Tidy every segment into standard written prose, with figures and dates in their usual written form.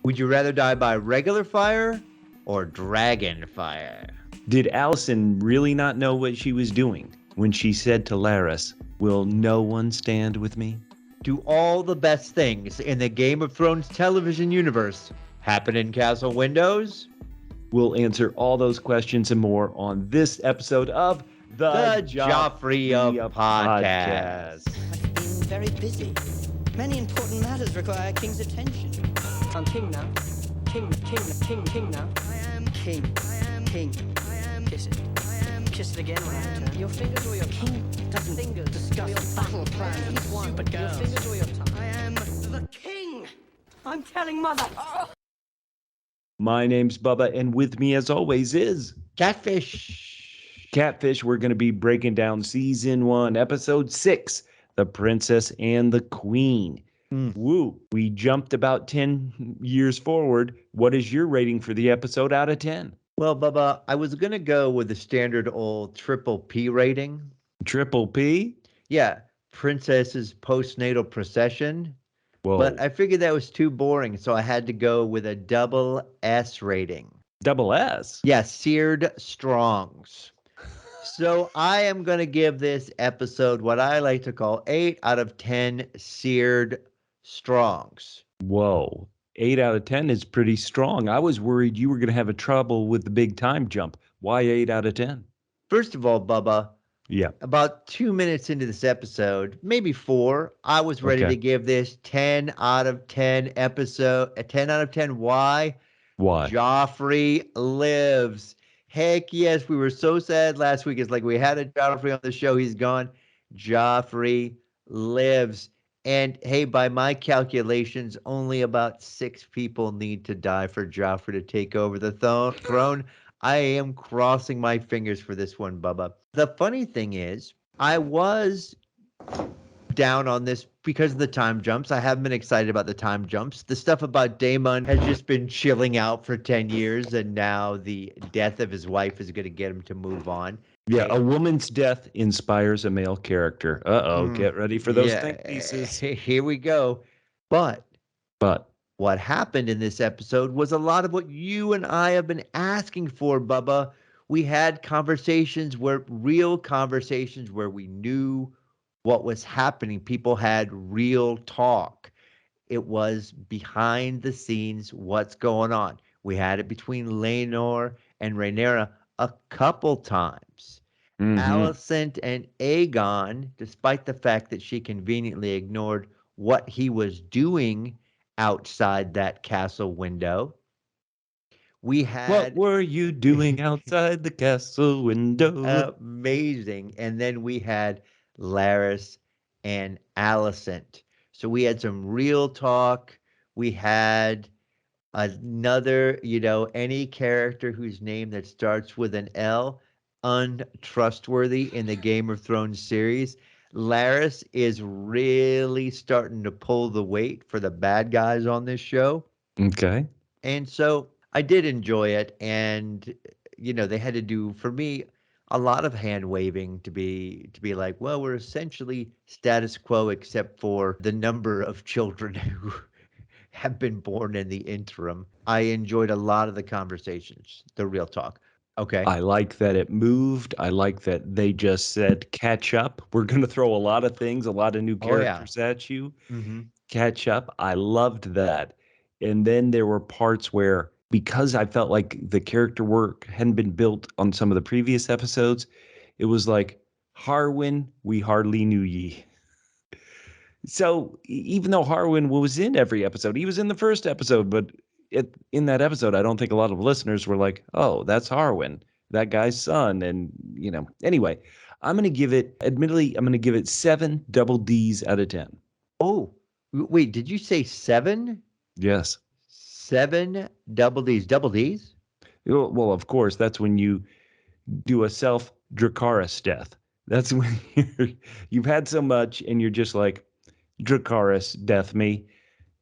Would you rather die by regular fire or dragon fire? Did Alicent really not know what she was doing when she said to Larys, "Will no one stand with me?" Do all the best things in the Game of Thrones television universe happen in castle windows? We'll answer all those questions and more on this episode of The Joffrey of Podcasts. I've been very busy. Many important matters require king's attention. I'm king now. King now. I am king. I am kiss it. Kiss it again when I return. Your fingers or your king doesn't discuss battle plans. Stupid girls. Your fingers or your tongue. I am the king. I'm telling mother. Oh. My name's Bubba, and with me as always is Catfish. Catfish. We're going to be breaking down season 1, episode 6, The Princess and the Queen. Woo. We jumped about 10 years forward. What is your rating for the episode out of 10? Well, Bubba, I was going to go with the standard old triple P rating. Triple P? Yeah, Princess's postnatal procession. Whoa. But I figured that was too boring, so I had to go with a double S rating. Double S? Yeah, seared strongs. So I am going to give this episode what I like to call 8 out of 10 seared strongs. Whoa. 8 out of 10 is pretty strong. I was worried you were going to have a trouble with the big time jump. Why 8 out of 10? First of all, Bubba, Yeah. about 2 minutes into this episode, maybe 4, I was ready to give this 10 out of 10 episode, a 10 out of 10. Why? Why? Joffrey lives. Heck yes, we were so sad last week. It's like we had a Joffrey on the show. He's gone. Joffrey lives. And hey, by my calculations, only about 6 people need to die for Joffrey to take over the throne. I am crossing my fingers for this one, Bubba. The funny thing is, I was down on this because of the time jumps. I haven't been excited about the time jumps. The stuff about Daemon has just been chilling out for 10 years, and now the death of his wife is going to get him to move on. Yeah, a woman's death inspires a male character. Get ready for those think pieces. Here we go. But what happened in this episode was a lot of what you and I have been asking for, Bubba. We had real conversations where we knew what was happening. People had real talk. It was behind the scenes, what's going on. We had it between Laenor and Rhaenyra a couple times. Alicent and Aegon, despite the fact that she conveniently ignored what he was doing outside that castle window. What were you doing outside the castle window? Amazing. And then we had Larys and Alicent. So we had some real talk. We had another, any character whose name that starts with an L, untrustworthy in the Game of Thrones series. Larys is really starting to pull the weight for the bad guys on this show. Okay. And so I did enjoy it. And, they had to do, for me, a lot of hand waving to be like, well, we're essentially status quo except for the number of children who have been born in the interim. I enjoyed a lot of the conversations, the real talk. Okay. I like that it moved. I like that they just said, catch up. We're going to throw a lot of things, a lot of new characters at you. Mm-hmm. Catch up. I loved that. And then there were parts where, because I felt like the character work hadn't been built on some of the previous episodes, it was like, Harwin, we hardly knew ye. So even though Harwin was in every episode, he was in the first episode, but in that episode, I don't think a lot of listeners were like, oh, that's Harwin, that guy's son. And, anyway, I'm going to give it 7 double Ds out of 10. Oh, wait, did you say 7? Yes. 7 double Ds. Double Ds? Well, of course, that's when you do a self-Dracarys death. That's when you've had so much and you're just like, Dracarys death me.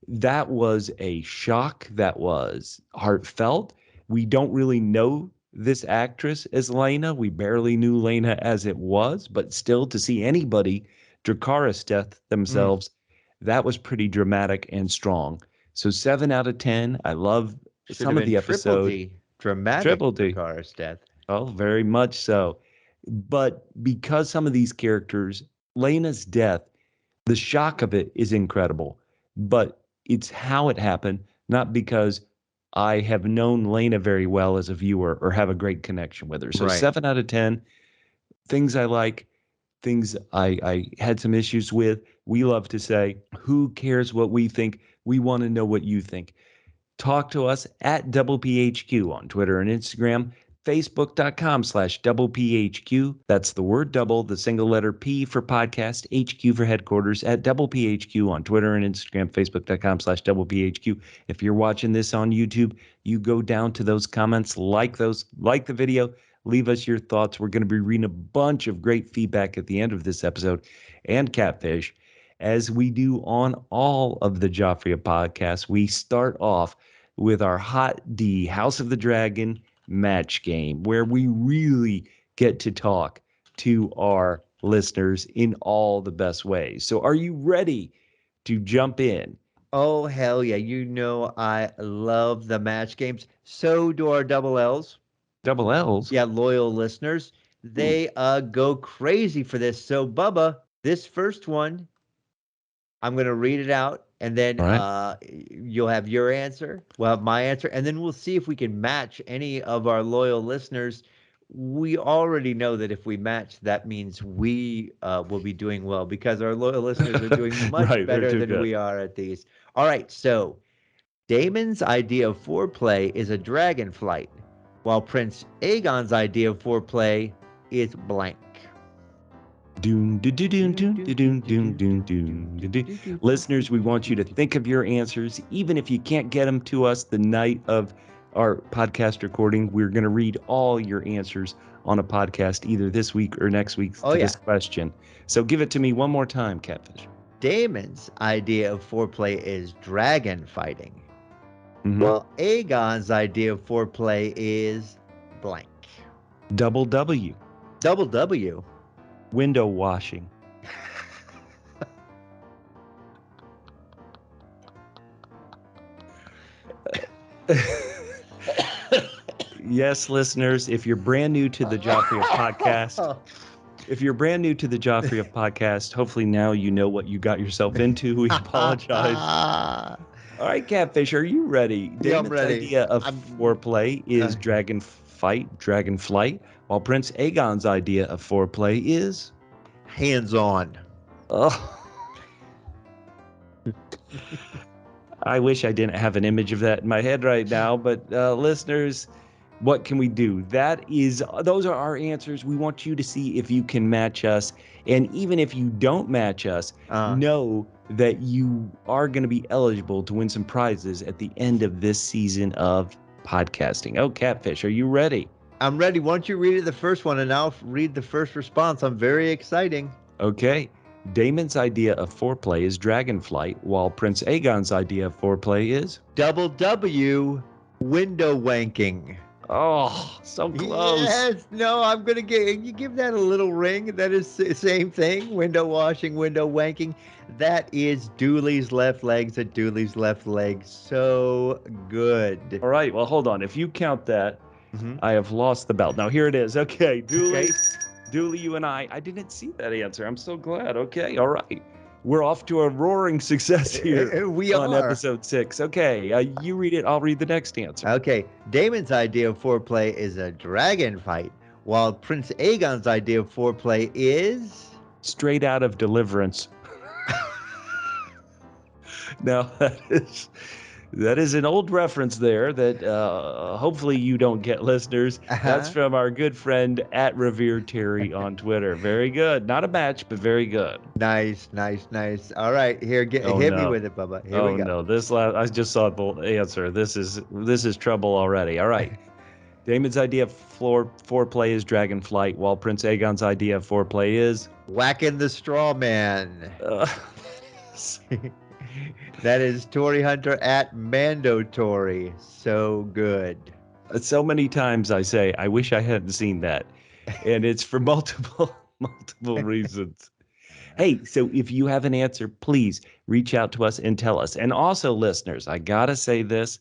That was a shock. That was heartfelt. We don't really know this actress as Laena. We barely knew Laena as it was, but still to see anybody Dracarys death themselves, that was pretty dramatic and strong. So 7 out of 10. I love Should some have of the been Triple episode. D. Dramatic Triple D. for Kara's death. Oh, very much so. But because some of these characters, Lena's death, the shock of it is incredible. But it's how it happened, not because I have known Lena very well as a viewer or have a great connection with her. So Right. 7 out of 10. Things I like, things I had some issues with. We love to say, who cares what we think? We want to know what you think. Talk to us at Double PHQ on Twitter and Instagram, Facebook.com/Double PHQ. That's the word double, the single letter P for podcast, HQ for headquarters, at Double PHQ on Twitter and Instagram, Facebook.com/Double PHQ. If you're watching this on YouTube, you go down to those comments, like the video, leave us your thoughts. We're going to be reading a bunch of great feedback at the end of this episode, and Catfish. As we do on all of the Joffrey of Podcasts, we start off with our Hot D House of the Dragon match game, where we really get to talk to our listeners in all the best ways. So are you ready to jump in? Oh, hell yeah. You know I love the match games. So do our double L's. Double L's? Yeah, loyal listeners. They go crazy for this. So, Bubba, this first one, I'm going to read it out, and then you'll have your answer. We'll have my answer, and then we'll see if we can match any of our loyal listeners. We already know that if we match, that means we will be doing well because our loyal listeners are doing much Right, better too than good. we are at these. All right, so Daemon's idea of foreplay is a dragon flight, while Prince Aegon's idea of foreplay is blank. Listeners, we want you to think of your answers, even if you can't get them to us the night of our podcast recording. We're going to read all your answers on a podcast either this week or next week to this question. So give it to me one more time, Catfish. Daemon's idea of foreplay is dragon fighting. Well, Aegon's idea of foreplay is blank. Double W. Double W. Window washing. Yes, listeners, if you're brand new to the Joffrey of Podcast, hopefully now you know what you got yourself into. We apologize. All right, Catfish, are you ready? Yeah, I'm ready. Idea of foreplay is dragon flight, while Prince Aegon's idea of foreplay is hands-on. Oh. I wish I didn't have an image of that in my head right now, but listeners, what can we do? Those are our answers. We want you to see if you can match us. And even if you don't match us, know that you are going to be eligible to win some prizes at the end of this season of podcasting. Oh, Catfish, are you ready? I'm ready. Why don't you read the first one and I'll read the first response. I'm very exciting. Okay. Daemon's idea of foreplay is dragonflight, while Prince Aegon's idea of foreplay is double W, window wanking. Oh, so close. Yes. No, I'm going to give that a little ring. That is the same thing. Window washing, window wanking. That is Dooley's left legs at Dooley's left leg. So good. All right. Well, hold on. If you count that, I have lost the belt. Now, here it is. Okay. Dooley. Okay. Dooley, you and I didn't see that answer. I'm so glad. Okay. All right. We're off to a roaring success here on episode 6. Okay. You read it. I'll read the next answer. Okay. Daemon's idea of foreplay is a dragon fight, while Prince Aegon's idea of foreplay is straight out of Deliverance. Now, that is an old reference there that hopefully you don't get, listeners. That's from our good friend at Revere Terry on Twitter. Very good. Not a match, but very good. Nice. All right, here, hit me with it, Bubba. Here we go. No, I just saw the answer. This is trouble already. All right. Daemon's idea of foreplay is dragonflight, while Prince Aegon's idea of foreplay is whacking the straw man. That is Tory Hunter at Mandatory. So good. So many times I say, I wish I hadn't seen that. And it's for multiple reasons. Hey, so if you have an answer, please reach out to us and tell us. And also, listeners, I got to say this.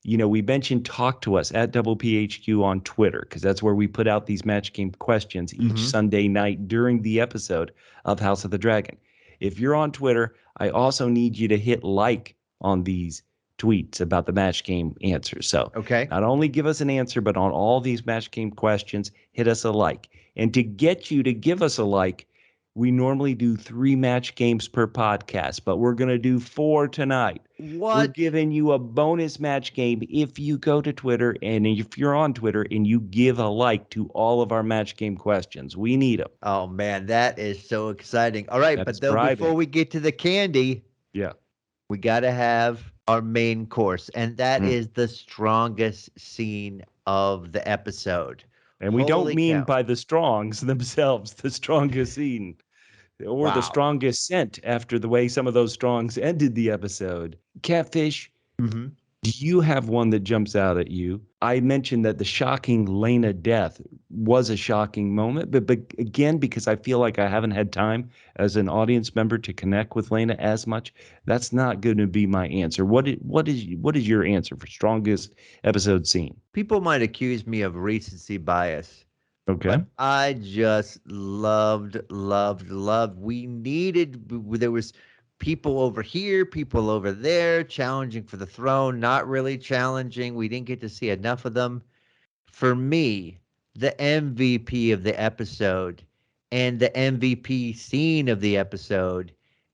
We mentioned talk to us at Double PHQ on Twitter, because that's where we put out these match game questions each Sunday night during the episode of House of the Dragon. If you're on Twitter, I also need you to hit like on these tweets about the match game answers. So not only give us an answer, but on all these match game questions, hit us a like. And to get you to give us a like, we normally do 3 match games per podcast, but we're going to do 4 tonight. What? We're giving you a bonus match game if you go to Twitter, and if you're on Twitter and you give a like to all of our match game questions. We need them. Oh, man, that is so exciting. All right, That's but though bribing. before we get to the candy, we got to have our main course, and that is the strongest scene of the episode. And we don't Holy mean cow. by the strongs themselves, the strongest scene, or the strongest scent after the way some of those strongs ended the episode. Catfish, do you have one that jumps out at you? I mentioned that the shocking Lena death was a shocking moment, but again, because I feel like I haven't had time as an audience member to connect with Lena as much, that's not going to be my answer. What is your answer for strongest episode scene? People might accuse me of recency bias. Okay. But I just loved. There was people over here, people over there challenging for the throne, not really challenging. We didn't get to see enough of them. For me, the MVP of the episode and the MVP scene of the episode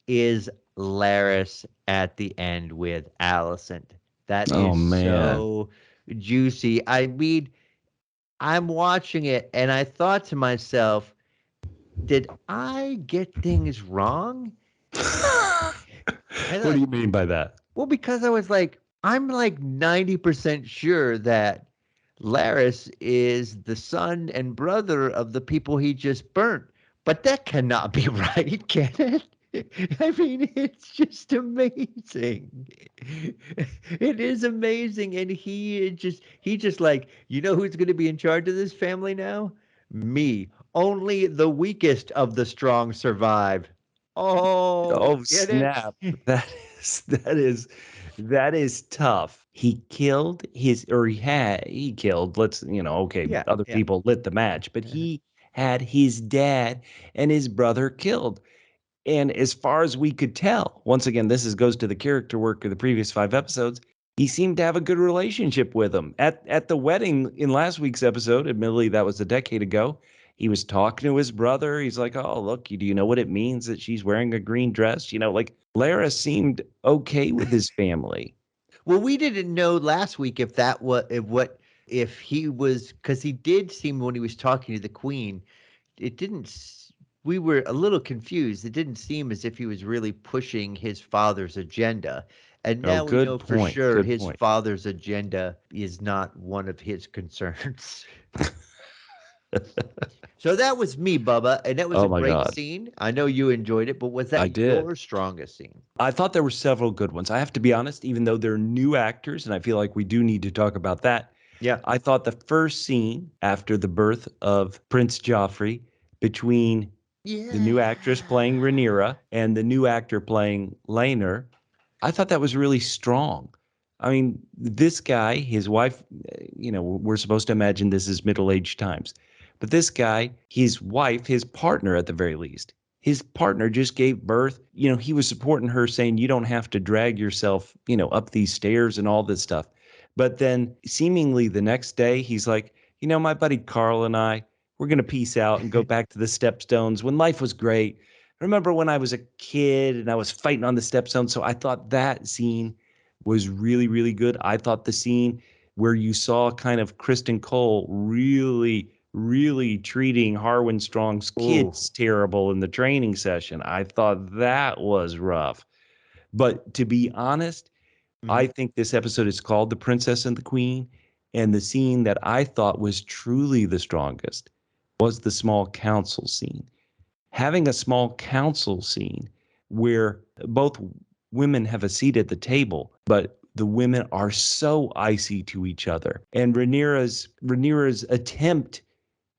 is Larys at the end with Alicent. That is so juicy. I mean, I'm watching it and I thought to myself, did I get things wrong? What do you mean by that? Well, because I'm like 90% sure that Larys is the son and brother of the people he just burnt. But that cannot be right, can it? I mean, it's just amazing. It is amazing. And he just like, you know who's going to be in charge of this family now? Me. Only the weakest of the strong survive. Oh, snap. That is tough. He killed he killed, other people lit the match, but he had his dad and his brother killed. And as far as we could tell, once again, goes to the character work of the previous 5 episodes, he seemed to have a good relationship with him. At the wedding in last week's episode, admittedly, that was a decade ago, he was talking to his brother. He's like, oh, look, do you know what it means that she's wearing a green dress? Larys seemed okay with his family. Well, we didn't know last week if he was, because he did seem, when he was talking to the queen, we were a little confused. It didn't seem as if he was really pushing his father's agenda. And now we know for sure his father's agenda is not one of his concerns. So that was me, Bubba, and that was a great scene. I know you enjoyed it, but was that your strongest scene? I thought there were several good ones. I have to be honest, even though they're new actors, and I feel like we do need to talk about that. Yeah. I thought the first scene after the birth of Prince Joffrey between the new actress playing Rhaenyra and the new actor playing Laenor, I thought that was really strong. I mean, this guy, his wife, we're supposed to imagine this is middle-aged times. But this guy, his wife, his partner at the very least, his partner just gave birth. He was supporting her, saying, you don't have to drag yourself, up these stairs and all this stuff. But then seemingly the next day, he's like, my buddy Carl and I, we're going to peace out and go back to the stepstones when life was great. I remember when I was a kid and I was fighting on the stepstones. So I thought that scene was really, really good. I thought the scene where you saw kind of Kristen Cole really treating Harwin Strong's kids terrible in the training session, I thought that was rough. But to be honest, I think this episode is called The Princess and the Queen. And the scene that I thought was truly the strongest was the small council scene. Having a small council scene where both women have a seat at the table, but the women are so icy to each other. And Rhaenyra's attempt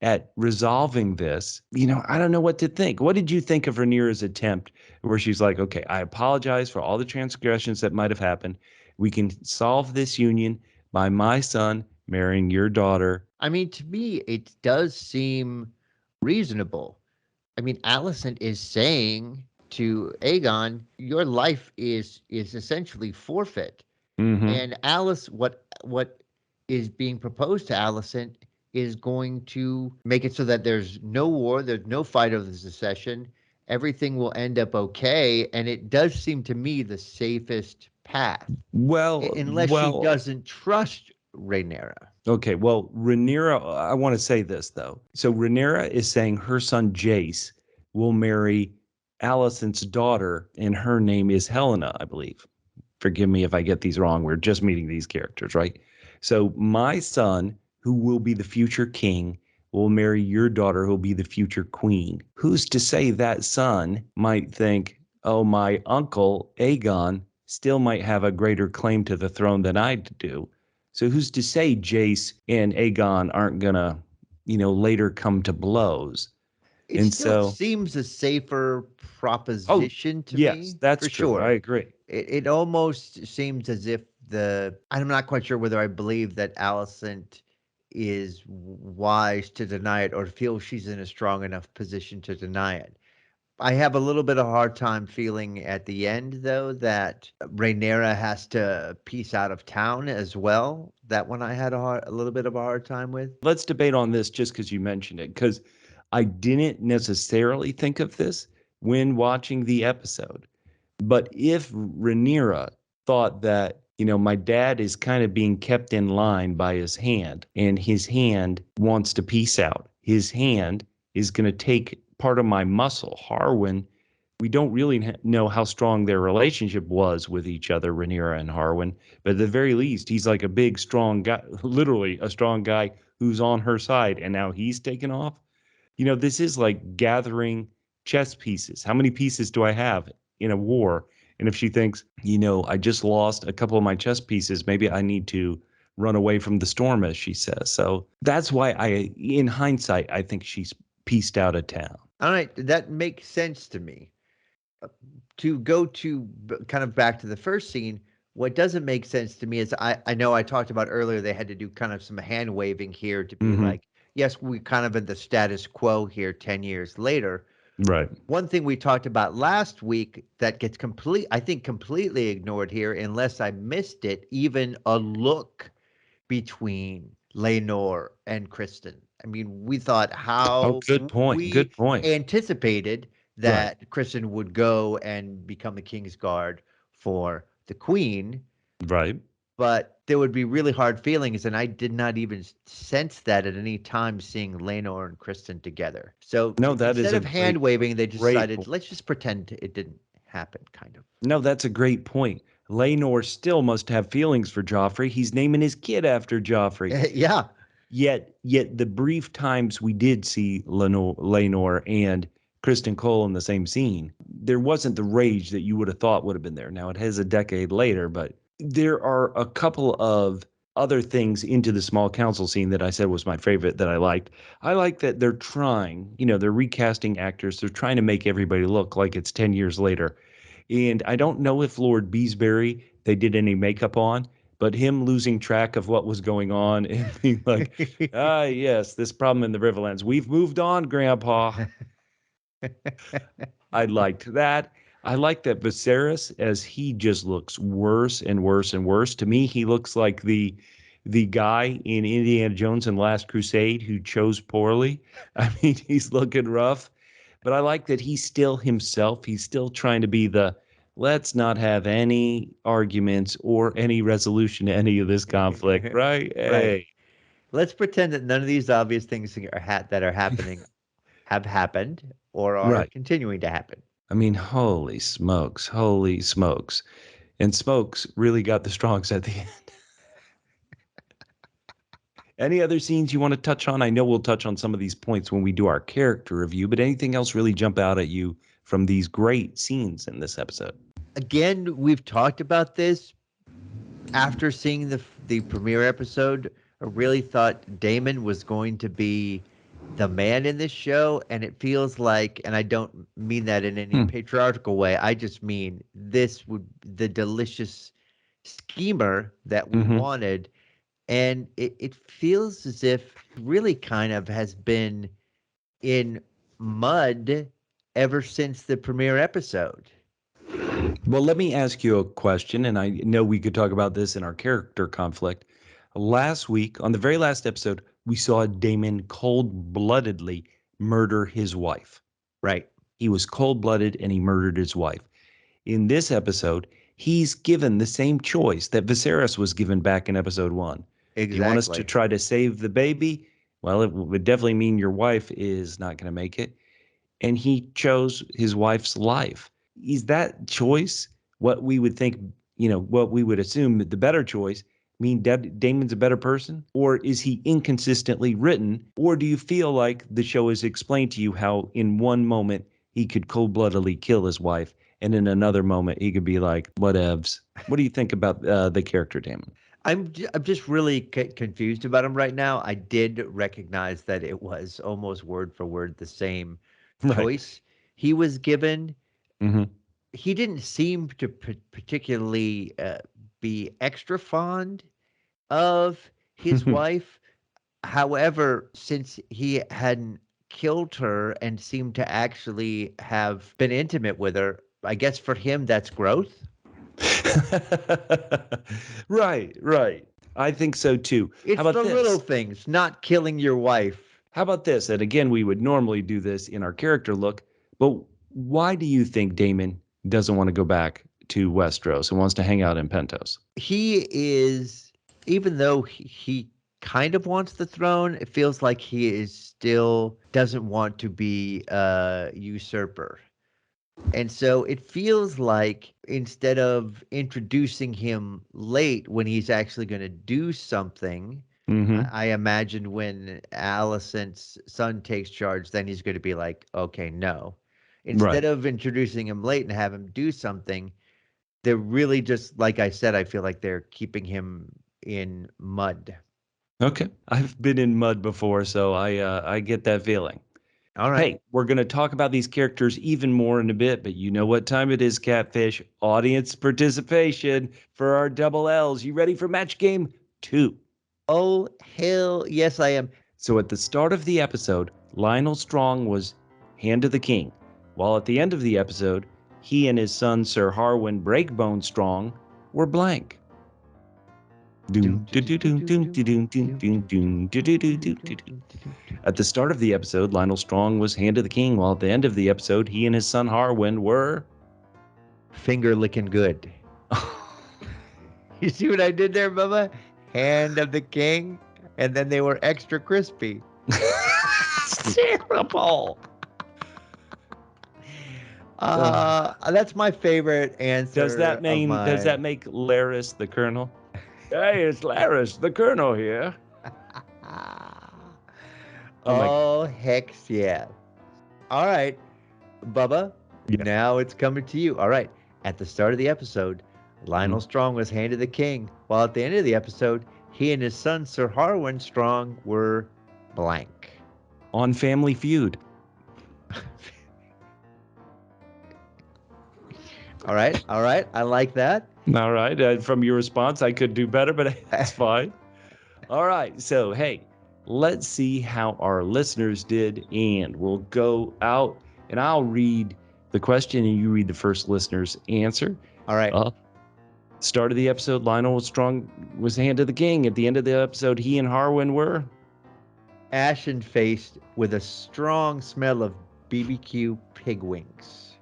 at resolving this, I don't know what to think. What did you think of Rhaenyra's attempt where she's like, okay, I apologize for all the transgressions that might have happened. We can solve this union by my son marrying your daughter. I mean, to me, it does seem reasonable. I mean, Alicent is saying to Aegon, your life is essentially forfeit. Mm-hmm. And Alice, what is being proposed to Alicent is going to make it so that there's no war, there's no fight over the succession, everything will end up okay, and it does seem to me the safest path, unless she doesn't trust Rhaenyra. Okay, well, Rhaenyra, I want to say this, though. So Rhaenyra is saying her son Jace will marry Alicent's daughter, and her name is Helena, I believe. Forgive me if I get these wrong. We're just meeting these characters, right? So my son, who will be the future king, will marry your daughter, who will be the future queen. Who's to say that son might think, oh, my uncle, Aegon, still might have a greater claim to the throne than I do? So who's to say Jace and Aegon aren't going to, later come to blows? It still seems a safer proposition to yes, me. that's for true. sure. I agree. It almost seems as if I'm not quite sure whether I believe that Alicent is wise to deny it or feel she's in a strong enough position to deny it. I have a little bit of a hard time feeling at the end, though, that Rhaenyra has to piece out of town as well. That one I had a little bit of a hard time with. Let's debate on this just because you mentioned it, because I didn't necessarily think of this when watching the episode. But if Rhaenyra thought that, my dad is kind of being kept in line by his hand, and his hand wants to peace out, his hand is going to take part of my muscle. Harwin, we don't really know how strong their relationship was with each other, Rhaenyra and Harwin, but at the very least, he's like a big, strong guy, literally a strong guy who's on her side, and now he's taken off. This is like gathering chess pieces. How many pieces do I have in a war? And if she thinks, I just lost a couple of my chess pieces, maybe I need to run away from the storm, as she says. So that's why in hindsight, I think she's pieced out of town. All right, that makes sense to me. To go to kind of back to the first scene, what doesn't make sense to me is I know I talked about earlier they had to do kind of some hand waving here to be like, yes, we kind of in the status quo here 10 years later. Right. One thing we talked about last week that gets completely ignored here, unless I missed it, even a look between Laenor and Kristen. I mean, we thought good point. we Good point. anticipated that Kristen would go and become the King's Guard for the Queen. Right. But there would be really hard feelings, and I did not even sense that at any time seeing Laenor and Kristen together. So instead of hand waving, they decided, let's just pretend it didn't happen, kind of. No, that's a great point. Laenor still must have feelings for Joffrey. He's naming his kid after Joffrey. Yeah. Yet the brief times we did see Laenor and Kristen Cole in the same scene, there wasn't the rage that you would have thought would have been there. Now, it has a decade later, but there are a couple of other things into the small council scene that I said was my favorite that I liked. I like that they're trying, they're recasting actors. They're trying to make everybody look like it's 10 years later. And I don't know if Lord Beesbury, they did any makeup on, but him losing track of what was going on and being like, yes, this problem in the Riverlands. We've moved on, Grandpa. I liked that. I like that Viserys, as he just looks worse and worse and worse. To me, he looks like the guy in Indiana Jones and Last Crusade who chose poorly. I mean, he's looking rough. But I like that he's still himself. He's still trying to be let's not have any arguments or any resolution to any of this conflict, right? Hey. Right. Let's pretend that none of these obvious things that are happening have happened or are continuing to happen. I mean, holy smokes. And Smokes really got the strongs at the end. Any other scenes you want to touch on? I know we'll touch on some of these points when we do our character review, but anything else really jump out at you from these great scenes in this episode? Again, we've talked about this. After seeing the premiere episode, I really thought Daemon was going to be the man in this show, and it feels like, and I don't mean that in any patriarchal way, I just mean this would the delicious schemer that we wanted. And it feels as if really kind of has been in mud ever since the premiere episode. Well, let me ask you a question, and I know we could talk about this in our character conflict. Last week, on the very last episode, we saw Daemon cold-bloodedly murder his wife. Right. He was cold-blooded and he murdered his wife. In this episode, he's given the same choice that Viserys was given back in episode 1. Exactly. Do you want us to try to save the baby? Well, it would definitely mean your wife is not going to make it. And he chose his wife's life. Is that choice what we would think, what we would assume the better choice? Mean Daemon's a better person? Or is he inconsistently written? Or do you feel like the show has explained to you how in one moment he could cold-bloodedly kill his wife, and in another moment he could be like, whatevs? What do you think about the character Daemon? I'm just really confused about him right now. I did recognize that it was almost word for word the same choice he was given. He didn't seem to particularly be extra fond of his wife. However, since he hadn't killed her and seemed to actually have been intimate with her, I guess for him that's growth. Right. I think so too. It's How about the this? little things, not killing your wife. How about this? And again, we would normally do this in our character look, but why do you think Daemon doesn't want to go back to Westeros and wants to hang out in Pentos? He is, even though he kind of wants the throne, it feels like he is still doesn't want to be a usurper. And so it feels like instead of introducing him late when he's actually going to do something, I imagined when Alicent's son takes charge, then he's going to be like, okay, no. Instead of introducing him late and have him do something, they're really just, like I said, I feel like they're keeping him in mud. Okay. I've been in mud before, so I get that feeling. All right. Hey, we're going to talk about these characters even more in a bit, but you know what time it is, Catfish. Audience participation for our double L's. You ready for match game 2? Oh, hell yes, I am. So at the start of the episode, Lionel Strong was Hand of the King, while at the end of the episode, he and his son Sir Harwin Breakbone Strong were blank. At the start of the episode, Lionel Strong was Hand of the King, while at the end of the episode, he and his son Harwin were finger licking good. You see what I did there, Bubba? Hand of the King, and then they were extra crispy. Terrible. That's my favorite answer. Does that make Larys the Colonel? Hey, it's Larys, the Colonel here. Oh, heck yeah. All right, Bubba, now it's coming to you. All right, at the start of the episode, Lionel Strong was Hand of the King, while at the end of the episode, he and his son, Sir Harwin Strong, were blank. On Family Feud. All right. I like that. All right. From your response, I could do better, but that's fine. All right. So, hey, let's see how our listeners did, and we'll go out, and I'll read the question, and you read the first listener's answer. All right. Start of the episode, Lionel Strong was Hand of the King. At the end of the episode, he and Harwin were ashen-faced with a strong smell of BBQ pig wings.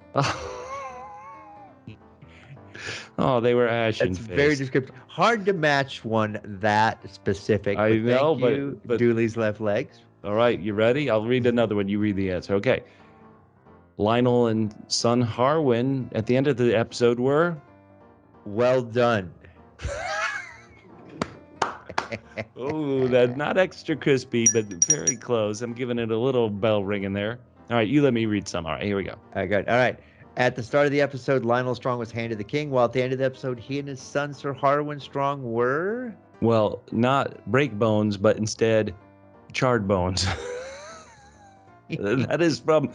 Oh, they were ashen-faced. That's very descriptive. Hard to match one that specific. I know, but Dooley's left legs. All right, you ready? I'll read another one. You read the answer. Okay. Lionel and son Harwin at the end of the episode were well done. Oh, that's not extra crispy, but very close. I'm giving it a little bell ringing there. All right, you let me read some. All right, here we go. All right, good. All right. At the start of the episode, Lionel Strong was Hand of the King, while at the end of the episode, he and his son, Sir Harwin Strong, were... Well, not break bones, but instead charred bones. That is from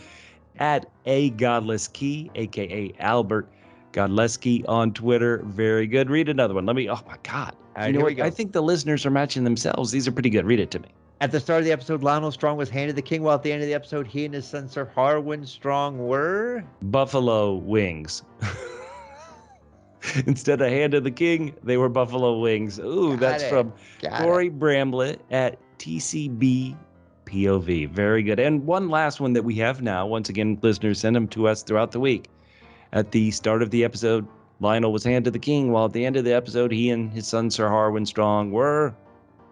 at A Godless Key, aka Albert Godleski on Twitter. Very good. Read another one. Oh my God. All right, You know here we what? go. I think the listeners are matching themselves. These are pretty good. Read it to me. At the start of the episode, Lionel Strong was handed the king, while at the end of the episode, he and his son Sir Harwin Strong were Buffalo wings. Instead of hand of the king, they were buffalo wings. Ooh, that's from Corey Bramblett at TCB POV. Very good. And one last one that we have now. Once again, listeners, send them to us throughout the week. At the start of the episode, Lionel was handed the king, while at the end of the episode, he and his son Sir Harwin Strong were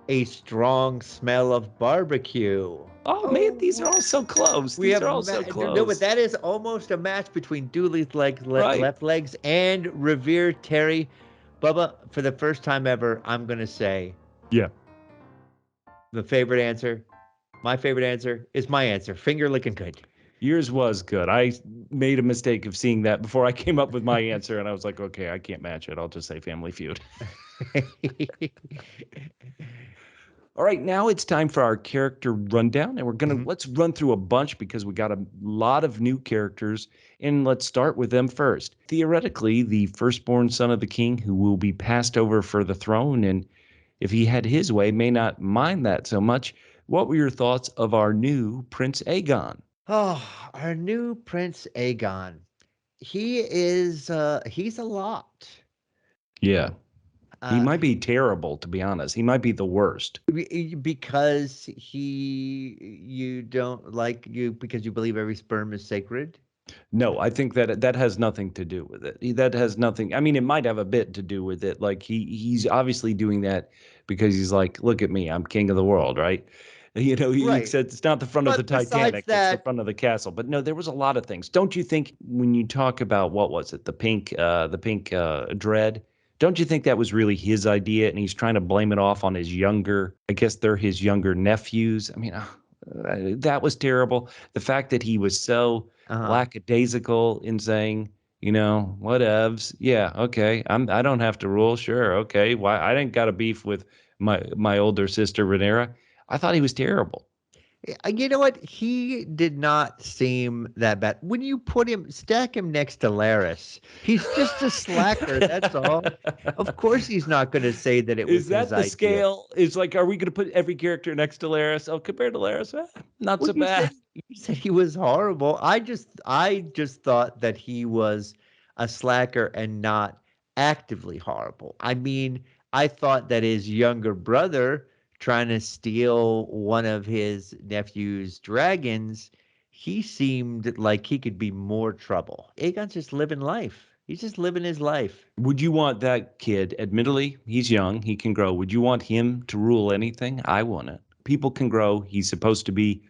a strong smell of barbecue. Oh man, these are all so close. These are all so close. No, but that is almost a match between Dooley's left legs and Revere Terry. Bubba, for the first time ever, I'm going to say, yeah, my favorite answer is my answer. Finger licking good. Yours was good. I made a mistake of seeing that before I came up with my answer, and I was like, okay, I can't match it. I'll just say Family Feud. All right, now it's time for our character rundown, and we're gonna let's run through a bunch because we got a lot of new characters, and let's start with them first. Theoretically, the firstborn son of the king, who will be passed over for the throne, and if he had his way, may not mind that so much. What were your thoughts of our new Prince Aegon? Oh, our new Prince Aegon. He's a lot. Yeah. He might be terrible, to be honest. He might be the worst. Because you don't like you because you believe every sperm is sacred? No, I think that has nothing to do with it. That has nothing. I mean, it might have a bit to do with it. Like he's obviously doing that because he's like, look at me, I'm king of the world, right? You know, he said it's not the front of the Titanic, it's the front of the castle. But no, there was a lot of things. Don't you think when you talk about what was it, the pink dread? Don't you think that was really his idea and he's trying to blame it off on his younger, I guess they're his younger nephews? I mean, that was terrible. The fact that he was so lackadaisical in saying, you know, whatevs. Yeah, okay. I don't have to rule. Sure. Okay. Why? I didn't got a beef with my older sister, Rhaenyra. I thought he was terrible. You know what? He did not seem that bad. When you stack him next to Larys, he's just a slacker. That's all. Of course, he's not going to say that it was his idea. Is that the scale? It's like, are we going to put every character next to Larys? Oh, compared to Larys, not so bad. You said he was horrible. I just thought that he was a slacker and not actively horrible. I mean, I thought that his younger brother trying to steal one of his nephew's dragons, he seemed like he could be more trouble. Aegon's just living life. He's just living his life. Would you want that kid, admittedly, he's young, he can grow. Would you want him to rule anything? I wouldn't. People can grow. He's supposed to be,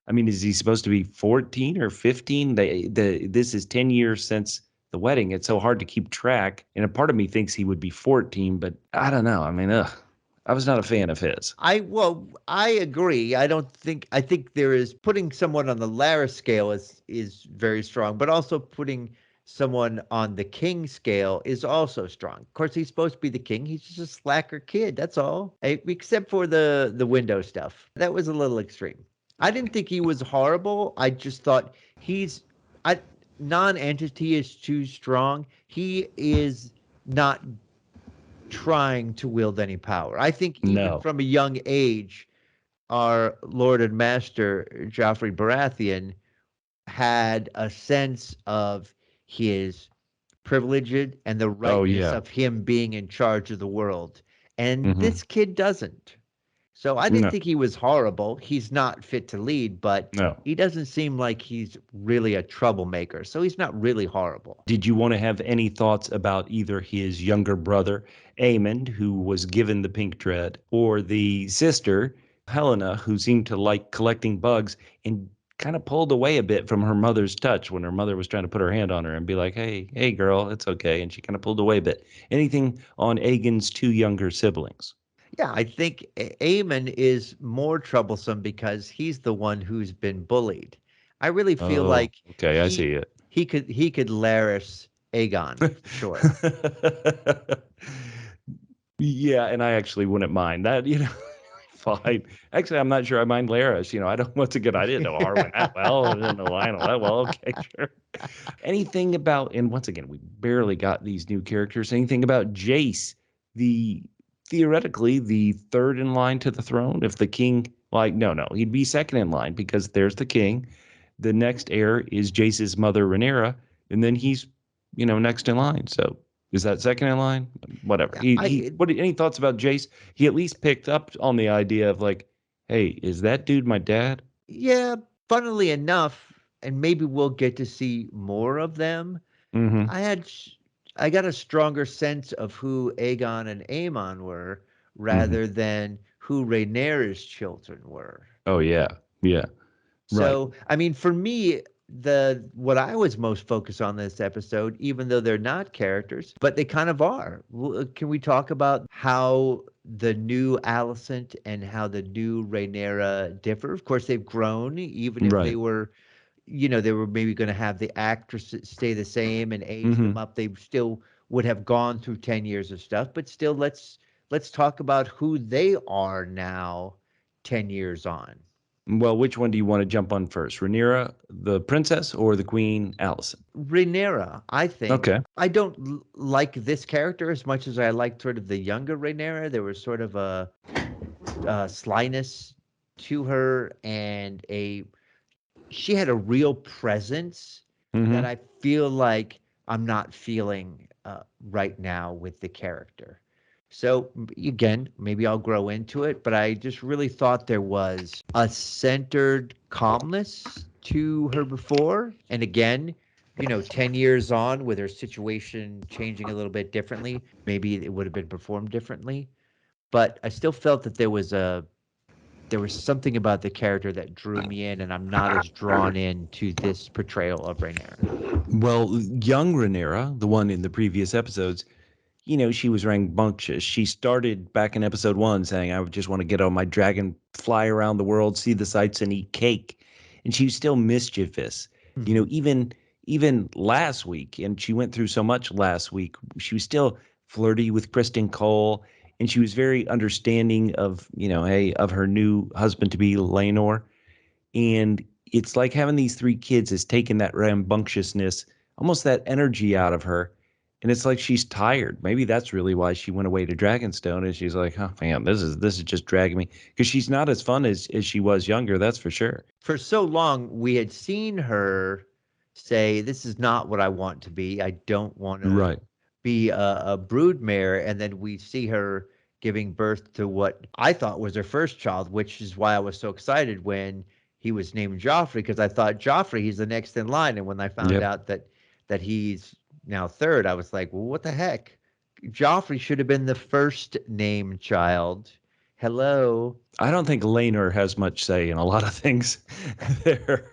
I mean, is he supposed to be 14 or 15? This is 10 years since the wedding. It's so hard to keep track. And a part of me thinks he would be 14, but I don't know. I mean, I was not a fan of his. I agree. I think there is putting someone on the Larys scale is very strong, but also putting someone on the king scale is also strong. Of course, he's supposed to be the king. He's just a slacker kid. That's all. Except for the window stuff. That was a little extreme. I didn't think he was horrible. I just thought non-entity is too strong. He is not trying to wield any power. I think even from a young age, our Lord and Master Joffrey Baratheon had a sense of his privilege and the rightness of him being in charge of the world. And this kid doesn't. So I didn't think he was horrible. He's not fit to lead, but he doesn't seem like he's really a troublemaker. So he's not really horrible. Did you want to have any thoughts about either his younger brother, Aemond, who was given the pink dread, or the sister, Helena, who seemed to like collecting bugs and kind of pulled away a bit from her mother's touch when her mother was trying to put her hand on her and be like, hey, girl, it's okay. And she kind of pulled away a bit. Anything on Aegon's two younger siblings? Yeah, I think Aemon is more troublesome because he's the one who's been bullied. I really feel like I see it. He could Larys Aegon, sure. Yeah, and I actually wouldn't mind that. You know, fine. Actually, I'm not sure I mind Larys. I don't. What's a good idea? No Harwin that well. I didn't know Lionel that well. Okay, sure. Anything about? And once again, we barely got these new characters. Anything about Jace, the theoretically the third in line to the throne? If the king, no, he'd be second in line because there's the king. The next heir is Jace's mother, Rhaenyra, and then he's, next in line. So is that second in line? Whatever. Any thoughts about Jace? He at least picked up on the idea of hey, is that dude my dad? Yeah, funnily enough, and maybe we'll get to see more of them. Mm-hmm. I got a stronger sense of who Aegon and Aemon were rather than who Rhaenyra's children were. Oh yeah, yeah. So, right. I mean, for me, what I was most focused on this episode, even though they're not characters, but they kind of are. Can we talk about how the new Alicent and how the new Rhaenyra differ? Of course, they've grown, even if they were, they were maybe going to have the actress stay the same and age them up. They still would have gone through 10 years of stuff, but still, let's talk about who they are now, 10 years on. Well, which one do you want to jump on first? Rhaenyra, the princess, or the queen, Alicent? Rhaenyra, I think. Okay. I don't like this character as much as I liked sort of the younger Rhaenyra. There was sort of a slyness to her, and she had a real presence that I feel like I'm not feeling right now with the character. So again, maybe I'll grow into it, but I just really thought there was a centered calmness to her before. And again, 10 years on with her situation changing a little bit differently, maybe it would have been performed differently. But I still felt that there was something about the character that drew me in, and I'm not as drawn in to this portrayal of Rhaenyra. Well, young Rhaenyra, the one in the previous episodes, she was rambunctious. She started back in episode 1 saying, I just want to get on my dragon, fly around the world, see the sights, and eat cake. And she was still mischievous. Even last week, and she went through so much last week, she was still flirty with Kristen Cole, and she was very understanding of, of her new husband-to-be, Laenor. And it's like having these 3 kids has taken that rambunctiousness, almost that energy out of her. And it's like she's tired. Maybe that's really why she went away to Dragonstone. And she's like, oh man, this is just dragging me. Because she's not as fun as she was younger, that's for sure. For so long, we had seen her say, this is not what I want to be. I don't want to be a broodmare. And then we see her giving birth to what I thought was her first child, which is why I was so excited when he was named Joffrey, because I thought, Joffrey, he's the next in line. And when I found out that he's now third, I was like, well, what the heck? Joffrey should have been the first named child. Hello. I don't think Laenor has much say in a lot of things there.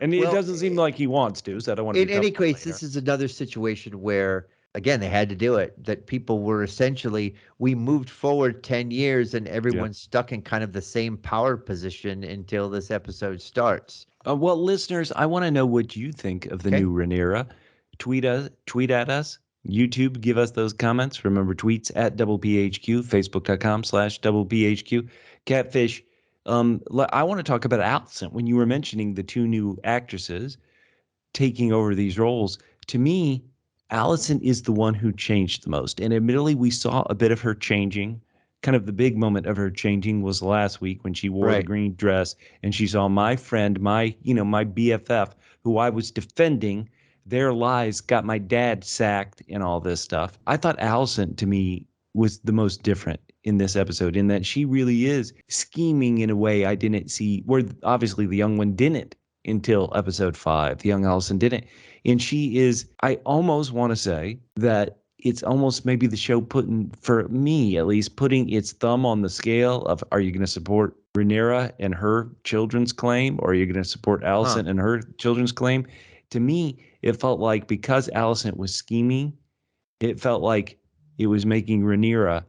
And it doesn't seem like he wants to, so I don't want to. In any case, this is another situation where, again, they had to do it, that people were essentially, we moved forward 10 years and everyone's stuck in kind of the same power position until this episode starts. Well, listeners, I want to know what you think of the new Rhaenyra. Tweet at us. YouTube, give us those comments. Remember, tweets at DoublePHQ, Facebook.com/DoublePHQ. Catfish, I want to talk about Alicent. When you were mentioning the 2 new actresses taking over these roles, to me, Alicent is the one who changed the most. And admittedly, we saw a bit of her changing. Kind of the big moment of her changing was last week when she wore the green dress and she saw my friend, my BFF, who I was defending. Their lies got my dad sacked and all this stuff. I thought Alicent, to me, was the most different in this episode, in that she really is scheming in a way I didn't see, where obviously the young one didn't until episode 5. The young Alicent didn't. And she is, I almost want to say that it's almost maybe the show for me at least, putting its thumb on the scale of, are you going to support Rhaenyra and her children's claim, or are you going to support Alicent and her children's claim? To me, it felt like because Alicent was scheming, it felt like it was making Rhaenyra,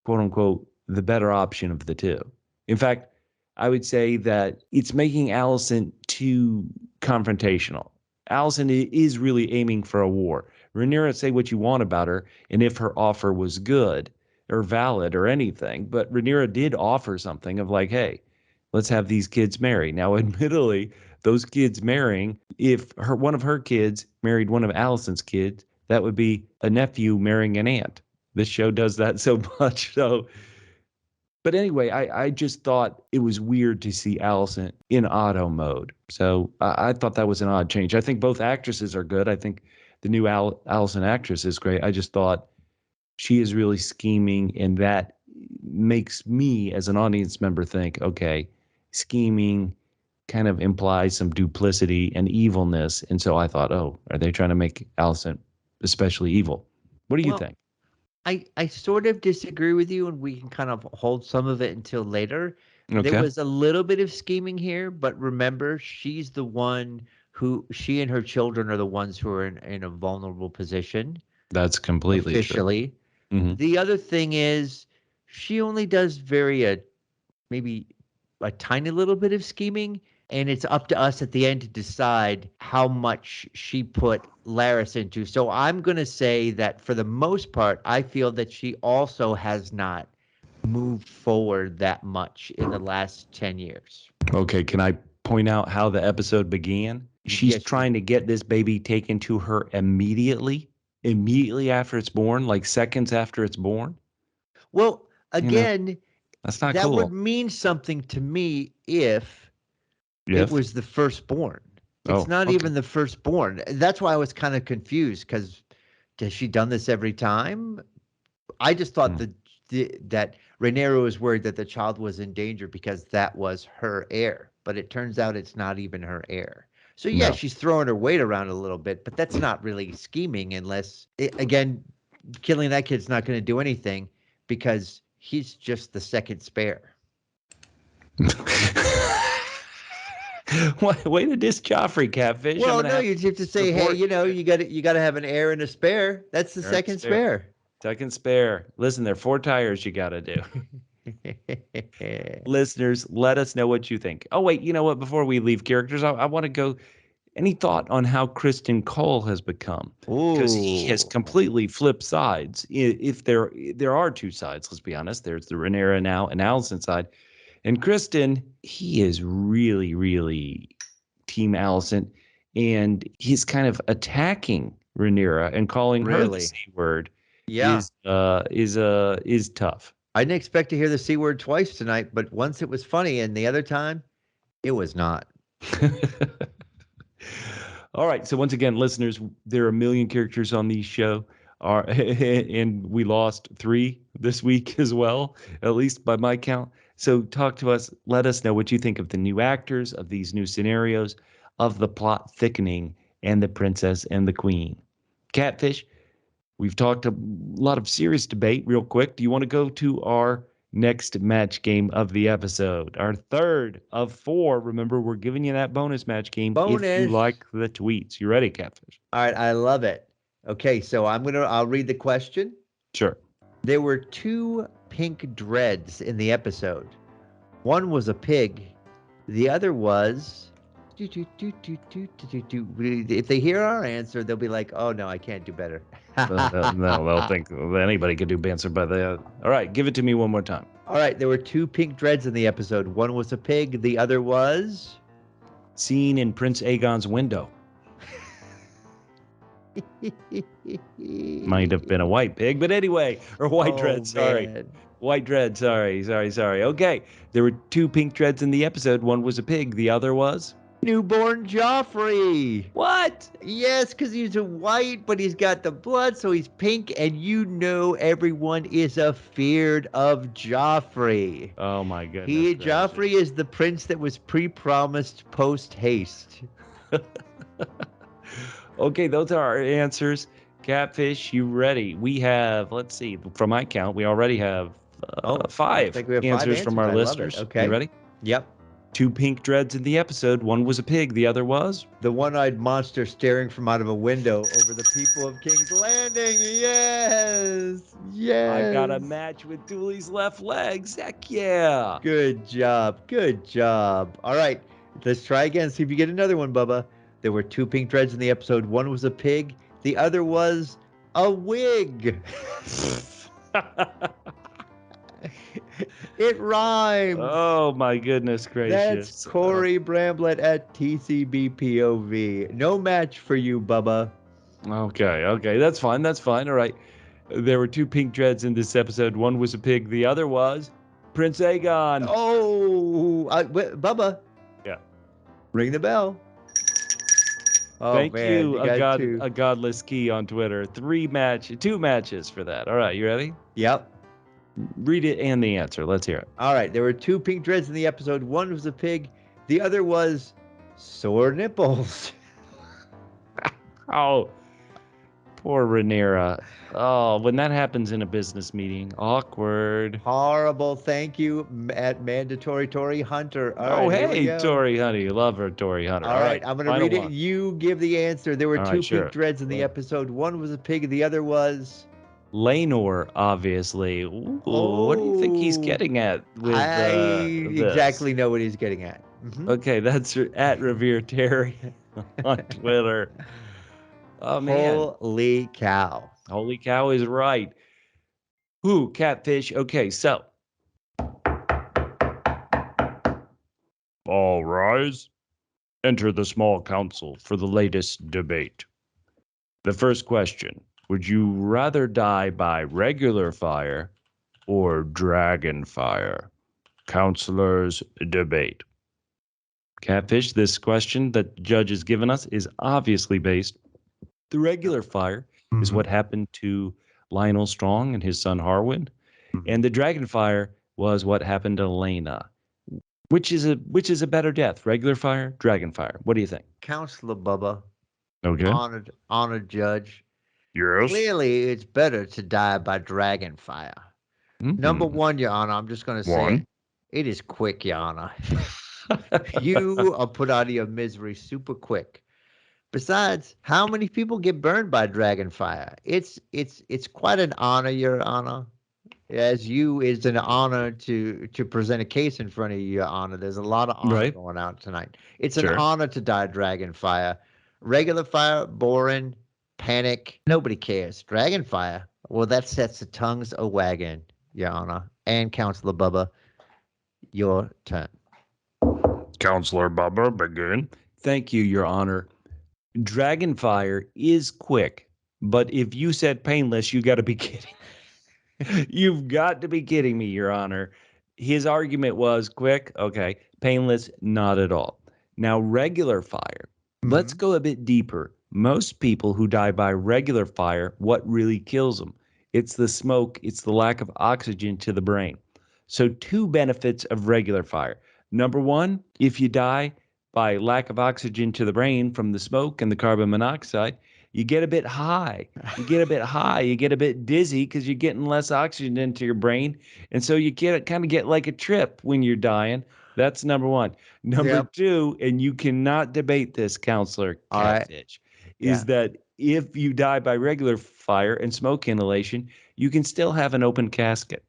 quote unquote, the better option of the 2. In fact, I would say that it's making Alicent too confrontational. Alicent is really aiming for a war. Rhaenyra, say what you want about her, and if her offer was good, or valid or anything. But Rhaenyra did offer something of like, hey, let's have these kids marry. Now, admittedly, those kids marrying, if one of her kids married one of Alicent's kids, that would be a nephew marrying an aunt. This show does that so much. So, but anyway, I just thought it was weird to see Alicent in auto mode. So I thought that was an odd change. I think both actresses are good. I think the new Alicent actress is great. I just thought she is really scheming, and that makes me as an audience member think, okay, scheming kind of implies some duplicity and evilness. And so I thought, oh, are they trying to make Alicent especially evil? What do you think? I sort of disagree with you, and we can kind of hold some of it until later. Okay. There was a little bit of scheming here, but remember, she's the one she and her children are the ones who are in a vulnerable position. That's completely officially. true. Mm-hmm. The other thing is she only does maybe a tiny little bit of scheming, and it's up to us at the end to decide how much she put Larys into. So I'm going to say that for the most part, I feel that she also has not moved forward that much in the last 10 years. Okay, can I point out how the episode began? She's trying to get this baby taken to her immediately after it's born, like seconds after it's born. Well, again, that's not that cool. would mean something to me if it was the firstborn. It's not even the firstborn. That's why I was kind of confused, because has she done this every time? I just thought that Rhaenyra was worried that the child was in danger because that was her heir. But it turns out it's not even her heir. So, yeah, she's throwing her weight around a little bit, but that's not really scheming unless, again, killing that kid's not going to do anything because he's just the second spare. Way to diss Joffrey, Catfish. Well, no, you have to say, hey, you got to have an heir and a spare. That's the second spare. Second spare. Listen, there are 4 tires you got to do. Listeners, let us know what you think. Oh, wait, you know what? Before we leave characters, I want to go. Any thought on how Criston Cole has become? Because he has completely flipped sides. If there are 2 sides, let's be honest. There's the Rhaenyra now and Alicent side. And Criston, he is really, really Team Alicent, and he's kind of attacking Rhaenyra and calling her the C word. Yeah, is tough. I didn't expect to hear the C word twice tonight, but once it was funny, and the other time, it was not. All right. So once again, listeners, there are a million characters on the show. And we lost 3 this week as well, at least by my count. So talk to us. Let us know what you think of the new actors, of these new scenarios, of the plot thickening, and the princess and the queen. Catfish, we've talked a lot of serious debate real quick. Do you want to go to our next match game of the episode? Our 3rd of 4. Remember, we're giving you that bonus match game if you like the tweets. You ready, Catfish? All right. I love it. Okay. So I'll read the question. Sure. There were 2 pink dreads in the episode. One was a pig. The other was... If they hear our answer, they'll be like, oh, no, I can't do better. No, they'll think anybody could do answer by the... All right, give it to me one more time. All right, there were 2 pink dreads in the episode. One was a pig. The other was... seen in Prince Aegon's window. Might have been a white pig, but anyway, or white dread, sorry. Man. White dread, sorry. Okay, there were 2 pink dreads in the episode. One was a pig, the other was... newborn Joffrey. What? Yes, because he's a white, but he's got the blood, so he's pink, and everyone is afeared of Joffrey. Oh, my goodness. Joffrey is the prince that was pre-promised post-haste. Okay, those are our answers. Catfish, you ready? We have, let's see, from my count, we already have 5 answers from our listeners. Okay. You ready? Yep. 2 pink dreads in the episode. One was a pig. The other was? The one-eyed monster staring from out of a window over the people of King's Landing. Yes. I got a match with Dooley's left legs. Heck yeah. Good job. All right. Let's try again. See if you get another one, Bubba. There were 2 pink dreads in the episode. One was a pig. The other was a wig. It rhymes. Oh my goodness That's gracious. Corey Bramblett at TCBPOV. No match for you, Bubba. Okay, that's fine. All right. There were two pink dreads in this episode. One was a pig. The other was Prince Aegon. Oh, Bubba. Yeah. Ring the bell. Oh, Thank man, you, got two. a godless key on Twitter. Two matches for that. All right, you ready? Yep. Read it and the answer. Let's hear it. All right, there were two pink dreads in the episode. One was a pig. The other was sore nipples. Oh, poor Rhaenyra. Oh, when that happens in a business meeting, awkward. Horrible. Thank you, at Mandatory Tory Hunter. All right, here we Hey, go. Tory Hunter. You love her, Tory Hunter. All right, I'm going to read it. You give the answer. There were two pink dreads in the episode. One was a pig, the other was... Laenor, obviously. Ooh, what do you think he's getting at with I this? exactly know what he's getting at. Okay, that's at Revere Terry on Twitter. Oh, man. Holy cow. Holy cow is right. Who? Catfish. Okay, so. All rise. Enter the small council for the latest debate. The first question. Would you rather die by regular fire or dragon fire? Counselors debate. Catfish, this question that the judge has given us is obviously based. The regular fire is what happened to Lionel Strong and his son Harwin. And the dragon fire was what happened to Laena. Which is a better death? Regular fire, dragon fire. What do you think? Counselor Bubba. Okay. Honored judge. Yes. Clearly, it's better to die by dragon fire. Number one, Your Honor, I'm just going to say it is quick, Your Honor. You are put out of your misery super quick. Besides, how many people get burned by dragon fire? It's quite an honor, Your Honor. It's an honor to present a case in front of you, Your Honor. There's a lot of honor going out tonight. It's an honor to die dragon fire. Regular fire, boring, panic, nobody cares. Dragon fire, well, that sets the tongues a wagging, Your Honor. And Counselor Bubba, your turn. Counselor Bubba, begin. Thank you, Your Honor. Dragon fire is quick, but if you said painless, you got to be kidding. You've got to be kidding me, Your Honor. His argument was quick, okay. Painless, not at all. Now, regular fire. Let's go a bit deeper. Most people who die by regular fire, what really kills them? It's the smoke. It's the lack of oxygen to the brain. So two benefits of regular fire. Number one, if you die by lack of oxygen to the brain from the smoke and the carbon monoxide, you get a bit high. You get a bit dizzy because you're getting less oxygen into your brain. And so you kind of get like a trip when you're dying. That's number one. Number two, and you cannot debate this, Counselor Catfish, is that if you die by regular fire and smoke inhalation, you can still have an open casket.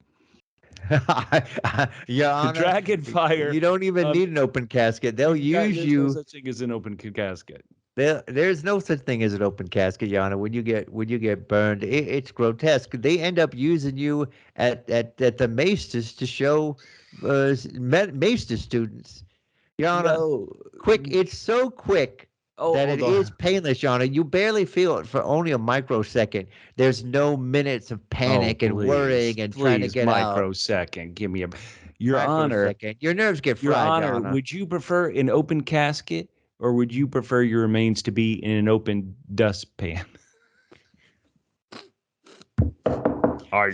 Your Honor, the dragon fire. You don't even need an open casket. They'll use you. There's no such thing as an open casket. There's no such thing as an open casket, Your Honor. When you get burned, it's grotesque. They end up using you at the maesters to show maester students. Your Honor, quick. It's so quick that it is painless, Your Honor. You barely feel it for only a microsecond. There's no minutes of panic and worrying and trying to get out. Microsecond. Give me Your Honor. Your nerves get fried, Your Honor. Your Honor. Would you prefer an open casket or would you prefer your remains to be in an open dustpan?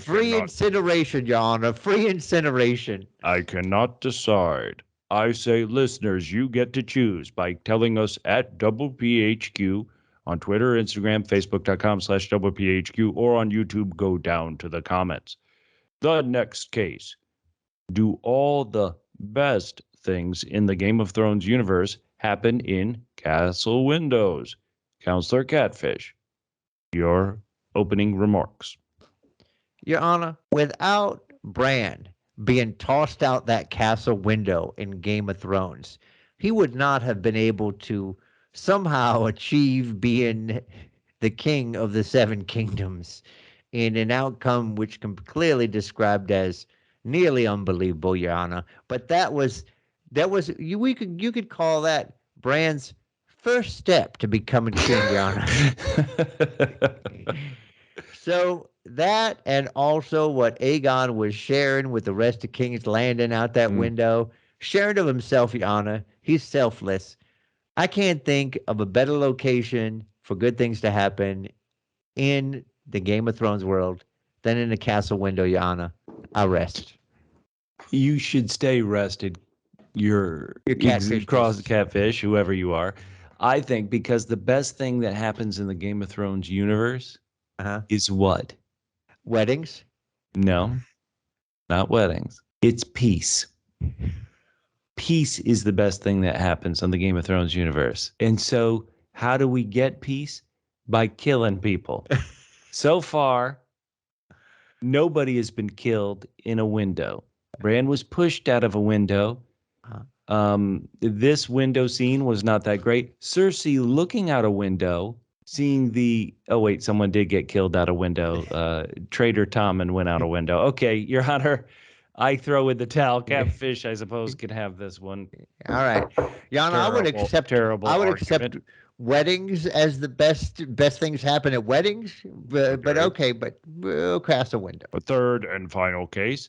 Free incineration, Your Honor. Free incineration. I cannot decide. I say, listeners, you get to choose by telling us at PHQ on Twitter, Instagram, Facebook.com/PHQ, or on YouTube. Go down to the comments. The next case. Do all the best things in the Game of Thrones universe happen in castle windows? Counselor Catfish, your opening remarks. Your Honor, without Bran being tossed out that castle window in Game of Thrones, he would not have been able to somehow achieve being the king of the Seven Kingdoms in an outcome which can be clearly described as nearly unbelievable, Your Honor. But you could call that Bran's first step to becoming king, Your Honor. So that, and also what Aegon was sharing with the rest of King's Landing out that window, sharing of himself, Your Honor. He's selfless. I can't think of a better location for good things to happen in the Game of Thrones world than in the castle window, Your Honor. I rest. You should stay rested. Your catfish cross business. catfish, whoever you are. I think because the best thing that happens in the Game of Thrones universe is what? Weddings? No, not weddings. It's peace. Peace is the best thing that happens on the Game of Thrones universe. And so, how do we get peace? By killing people. So far, nobody has been killed in a window. Bran was pushed out of a window. This window scene was not that great. Cersei looking out a window, seeing someone did get killed out a window. Traitor Tommen went out a window. Okay, Your Honor, I throw in the towel. Catfish, I suppose, can have this one. All right, Your Honor, I would accept weddings as the best things happen at weddings. But we'll cast a window. A third and final case.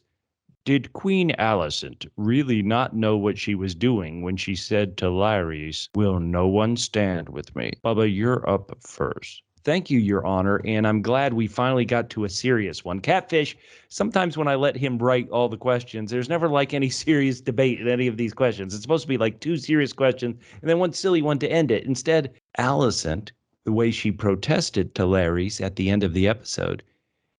Did Queen Alicent really not know what she was doing when she said to Larys, "Will no one stand with me?" Bubba, you're up first. Thank you, Your Honor, and I'm glad we finally got to a serious one. Catfish, sometimes when I let him write all the questions, there's never like any serious debate in any of these questions. It's supposed to be like two serious questions and then one silly one to end it. Instead, Alicent, the way she protested to Larys at the end of the episode,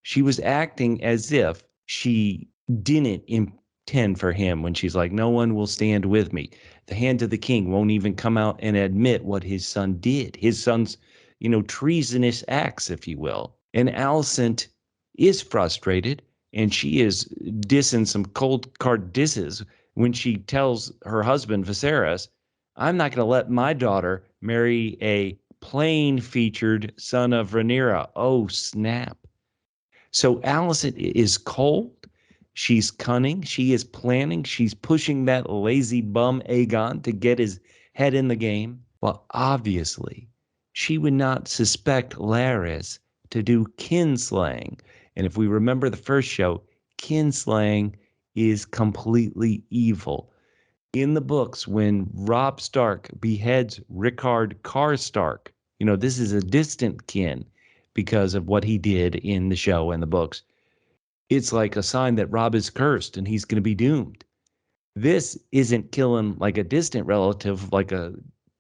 she was acting as if she didn't intend for him when she's like, "No one will stand with me." The Hand of the King won't even come out and admit what his son did. His son's, treasonous acts, if you will. And Alicent is frustrated, and she is dissing some cold card disses when she tells her husband, Viserys, "I'm not going to let my daughter marry a plain-featured son of Rhaenyra." Oh, snap. So Alicent is cold. She's cunning. She is planning. She's pushing that lazy bum Aegon to get his head in the game. Well, obviously, she would not suspect Larys to do kinslaying. And if we remember the first show, kinslaying is completely evil. In the books, when Robb Stark beheads Rickard Karstark, this is a distant kin because of what he did in the show and the books. It's like a sign that Robb is cursed and he's going to be doomed. This isn't killing like a distant relative, like a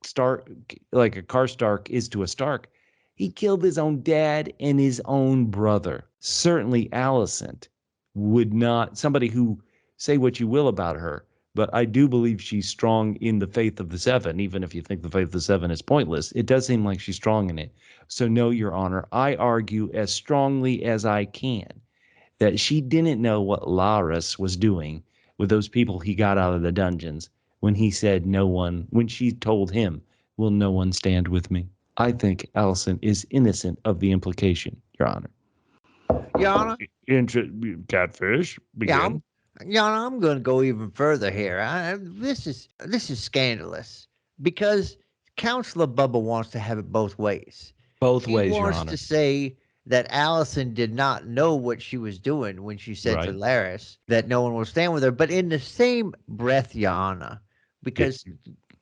Karstark is to a Stark. He killed his own dad and his own brother. Certainly Alicent would not, somebody who, say what you will about her, but I do believe she's strong in the faith of the Seven, even if you think the faith of the Seven is pointless. It does seem like she's strong in it. So no, Your Honor, I argue as strongly as I can that she didn't know what Larys was doing with those people he got out of the dungeons when he said when she told him, "Will no one stand with me?" I think Alicent is innocent of the implication, Your Honor. Your Honor? Catfish, begin. Yeah, I'm going to go even further here. This is scandalous because Counselor Bubba wants to have it both ways. Both ways, Your Honor. He wants to say that Alicent did not know what she was doing when she said to Larys that no one will stand with her. But in the same breath, Your Honor, because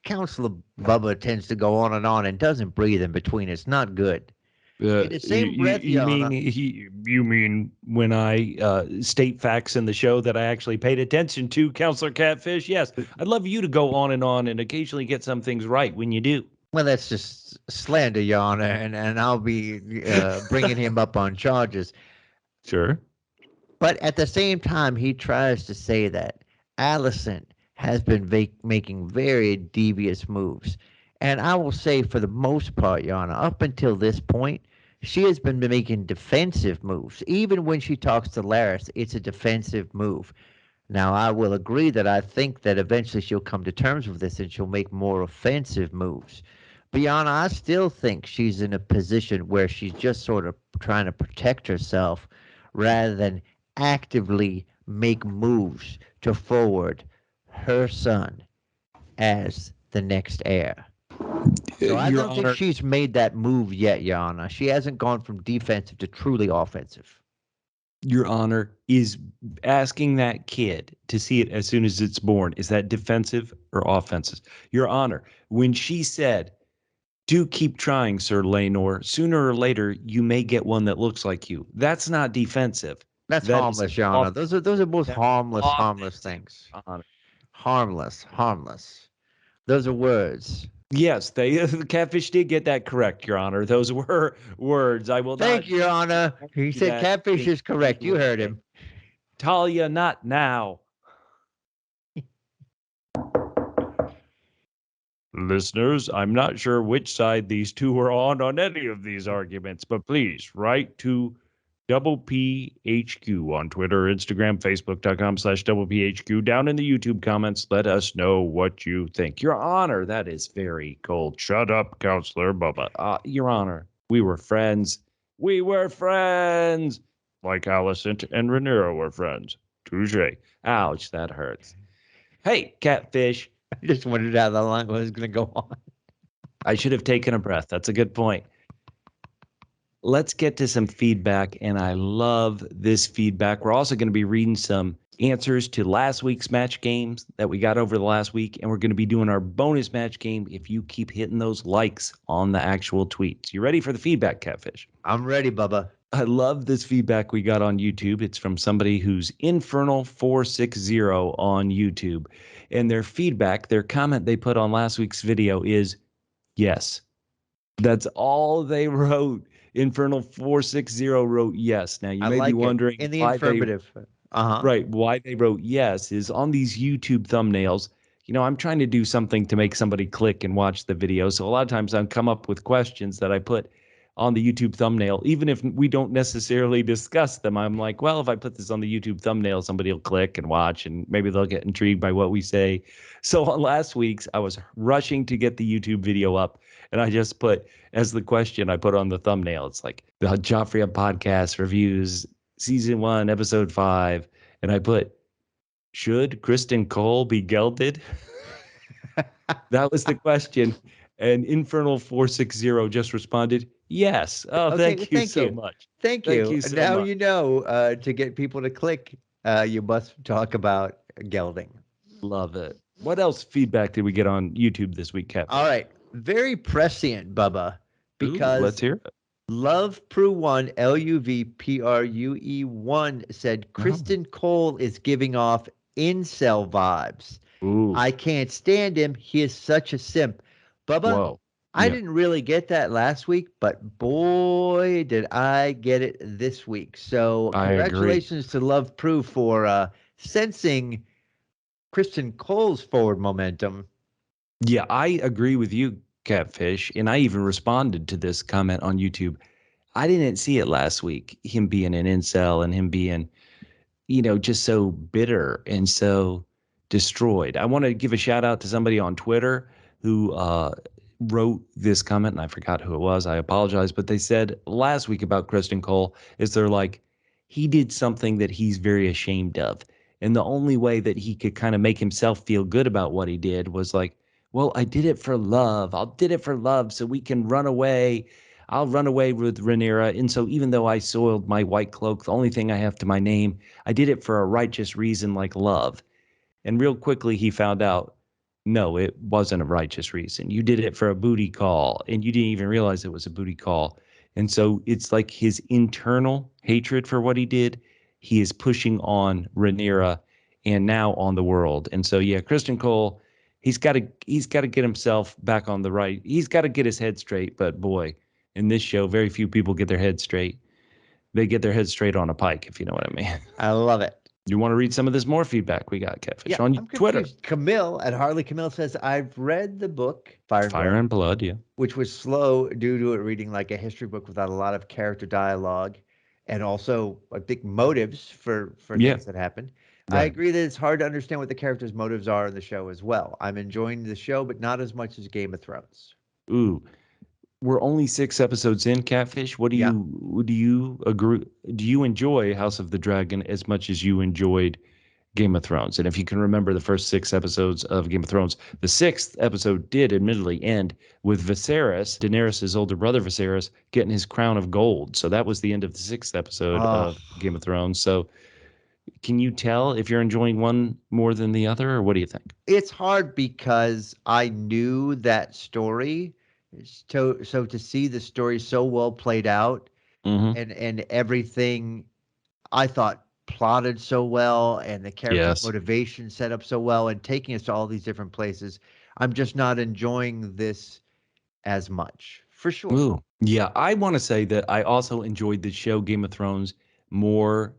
Counselor Bubba tends to go on and doesn't breathe in between. It's not good. In the same breath, Your Honor. You mean when I state facts in the show that I actually paid attention to, Counselor Catfish? Yes. I'd love you to go on and occasionally get some things right when you do. Well, that's just slander, Your Honor, and I'll be bringing him up on charges. Sure. But at the same time, he tries to say that Alicent has been making very devious moves. And I will say, for the most part, Your Honor, up until this point, she has been making defensive moves. Even when she talks to Larys, it's a defensive move. Now, I will agree that I think that eventually she'll come to terms with this and she'll make more offensive moves. But, Your Honor, I still think she's in a position where she's just sort of trying to protect herself rather than actively make moves to forward her son as the next heir. So I Your don't think Honor, she's made that move yet, Your Honor. She hasn't gone from defensive to truly offensive. Your Honor, is asking that kid to see it as soon as it's born, is that defensive or offensive? Your Honor, when she said, do keep trying, Sir Laenor, sooner or later you may get one that looks like you. That's not defensive. That's That is harmless, Your Honor. off. Those are both That's harmless offensive, things. Your Honor. Harmless. Those are words. Yes, they the catfish did get that correct, Your Honor. Those were words. I will Thank not you, Your Honor. He do said that catfish in is correct. any You heard way. him. Talia, not now. Listeners, I'm not sure which side these two are on any of these arguments, but please write to Double PHQ on Twitter, Instagram, Facebook.com/Double PHQ. Down in the YouTube comments, let us know what you think. Your Honor, that is very cold. Shut up, Counselor Bubba. Your Honor, we were friends. We were friends. Like Alicent and Rhaenyra were friends. Touche. Ouch, that hurts. Hey, Catfish. I just wondered how the line was going to go on. I should have taken a breath. That's a good point. Let's get to some feedback, and I love this feedback. We're also going to be reading some answers to last week's match games that we got over the last week, and we're going to be doing our bonus match game if you keep hitting those likes on the actual tweets. You ready for the feedback, Catfish? I'm ready, Bubba. I love this feedback we got on YouTube. It's from somebody who's Infernal460 on YouTube. And their feedback, their comment they put on last week's video is yes. That's all they wrote. Infernal460 wrote yes. Now, you I may like be wondering in the why affirmative. right, why they wrote yes is on these YouTube thumbnails. You know, I'm trying to do something to make somebody click and watch the video. So a lot of times I come up with questions that I put on the YouTube thumbnail, even if we don't necessarily discuss them. I'm like, well, if I put this on the YouTube thumbnail, somebody will click and watch, and maybe they'll get intrigued by what we say. So on last week's, I was rushing to get the YouTube video up, and I just put as the question I put on the thumbnail, it's like the Joffrey of Podcasts reviews season 1, episode 5, and I put, should Kristen Cole be gelded? That was the question. And Infernal460 just responded, yes. Oh, Okay, thank you so much. Thank Thank you. you so Now much. you know to get people to click, you must talk about gelding. Love it. What else feedback did we get on YouTube this week, Catfish? All right. Very prescient, Bubba, because let's hear it. Love Prue 1, LUVPRUE1 said Kristen Cole is giving off incel vibes. Ooh. I can't stand him. He is such a simp. Bubba, Whoa. I Yeah. didn't really get that last week, but boy, did I get it this week. So I agree. congratulations to Love Prue for sensing Kristen Cole's forward momentum. Yeah, I agree with you, Catfish. And I even responded to this comment on YouTube. I didn't see it last week, him being an incel and him being, you know, just so bitter and so destroyed. I want to give a shout out to somebody on Twitter who wrote this comment, and I forgot who it was. I apologize. But they said last week about Kristen Cole is they're like, he did something that he's very ashamed of. And the only way that he could kind of make himself feel good about what he did was like, well, I did it for love. I did it for love so we can run away. I'll run away with Rhaenyra. And so even though I soiled my white cloak, the only thing I have to my name, I did it for a righteous reason like love. And real quickly he found out, no, it wasn't a righteous reason. You did it for a booty call, and you didn't even realize it was a booty call. And so it's like his internal hatred for what he did, he is pushing on Rhaenyra and now on the world. And so, yeah, Kristen Cole, he's got to get himself back on the right. He's got to get his head straight. But boy, in this show, very few people get their head straight. They get their head straight on a pike, if you know what I mean. I love it. You want to read some of this more feedback we got, Catfish, on I'm Twitter? Confused. Camille at Harley Camille says, I've read the book Fire and Blood, yeah. which was slow due to it reading like a history book without a lot of character dialogue and also, I think, motives for things that happen. Right. I agree that it's hard to understand what the characters' motives are in the show as well. I'm enjoying the show, but not as much as Game of Thrones. Ooh. we're only 6 episodes in, Catfish. Do you agree? Do you enjoy House of the Dragon as much as you enjoyed Game of Thrones? And if you can remember the first 6 episodes of Game of Thrones, the 6th episode did admittedly end with Viserys, Daenerys' older brother Viserys, getting his crown of gold. So that was the end of the 6th episode of Game of Thrones. So can you tell if you're enjoying one more than the other, or what do you think? It's hard because I knew that story. So to see the story so well played out and everything I thought plotted so well and the character motivation set up so well and taking us to all these different places, I'm just not enjoying this as much, for sure. Ooh. Yeah, I want to say that I also enjoyed the show Game of Thrones more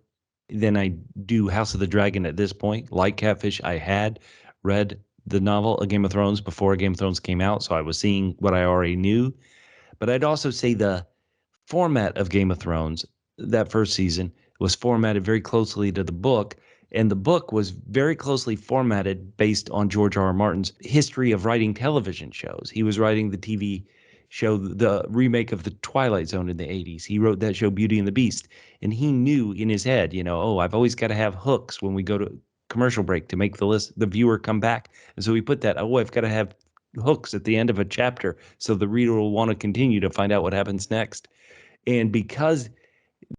than I do House of the Dragon at this point. Like Catfish, I had read the novel A Game of Thrones before Game of Thrones came out, so I was seeing what I already knew. But I'd also say the format of Game of Thrones, that first season, was formatted very closely to the book, and the book was very closely formatted based on George R. R. Martin's history of writing television shows. He was writing the TV show, the remake of The Twilight Zone in the 80s. He wrote that show Beauty and the Beast, and he knew in his head, I've always got to have hooks when we go to commercial break to make the viewer come back. And so he put that, I've got to have hooks at the end of a chapter so the reader will want to continue to find out what happens next. And because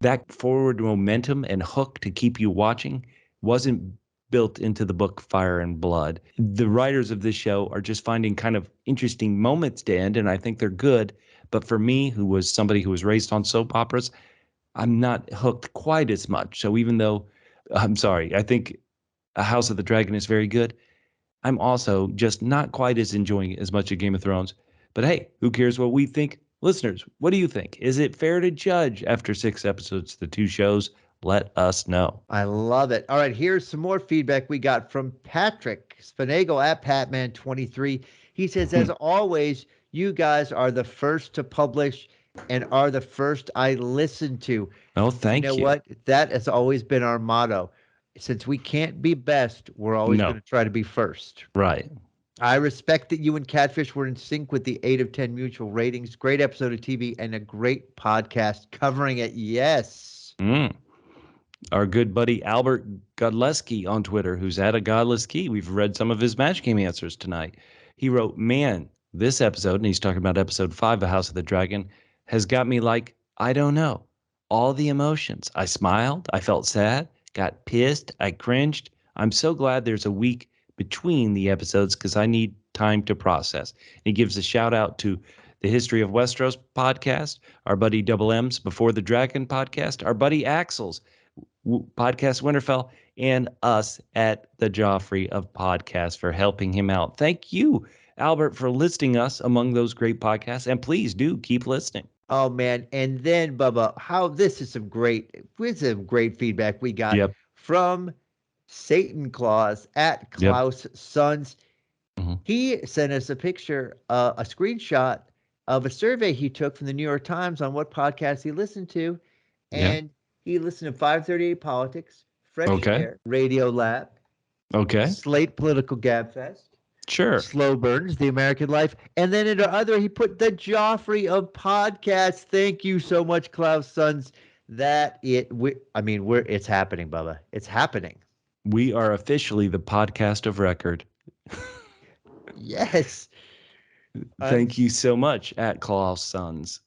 that forward momentum and hook to keep you watching wasn't built into the book Fire and Blood, the writers of this show are just finding kind of interesting moments to end, and I think they're good. But for me, who was somebody who was raised on soap operas, I'm not hooked quite as much. So even though, I'm sorry, I think A House of the Dragon is very good, I'm also just not quite as enjoying as much of Game of Thrones. But hey, who cares what we think? Listeners, what do you think? Is it fair to judge after 6 episodes the 2 shows? Let us know. I love it. All right, here's some more feedback we got from Patrick Spinagle at Patman23. He says, as always, you guys are the first to publish and are the first I listen to. Oh, thank you. You know what? That has always been our motto. Since we can't be best, we're always going to try to be first. Right. I respect that you and Catfish were in sync with the 8 of 10 mutual ratings. Great episode of TV and a great podcast covering it. Yes. Our good buddy Albert Godleski on Twitter, who's at a godless key. We've read some of his match game answers tonight. He wrote, man, this episode, and he's talking about episode 5 of House of the Dragon, has got me like, I don't know, all the emotions. I smiled, I felt sad, got pissed, I cringed. I'm so glad there's a week between the episodes because I need time to process. He gives a shout out to the History of Westeros podcast, our buddy Double M's Before the Dragon podcast, our buddy Axel's podcast Winterfell, and us at the Joffrey of Podcasts for helping him out. Thank you, Albert, for listing us among those great podcasts, and please do keep listening. Oh man, and then Bubba, this is some great feedback we got from Satan Claus at Klaus Sons. He sent us a picture, a screenshot of a survey he took from the New York Times on what podcast he listened to, and he listened to 538 Politics, Fresh Air, Radio Lab, Slate Political Gabfest, Slow Burns, The American Life, and then in other he put the Joffrey of Podcasts. Thank you so much, Klaus Sons. It's happening, Bubba. It's happening. We are officially the podcast of record. Yes. Thank you so much at Klaus Sons.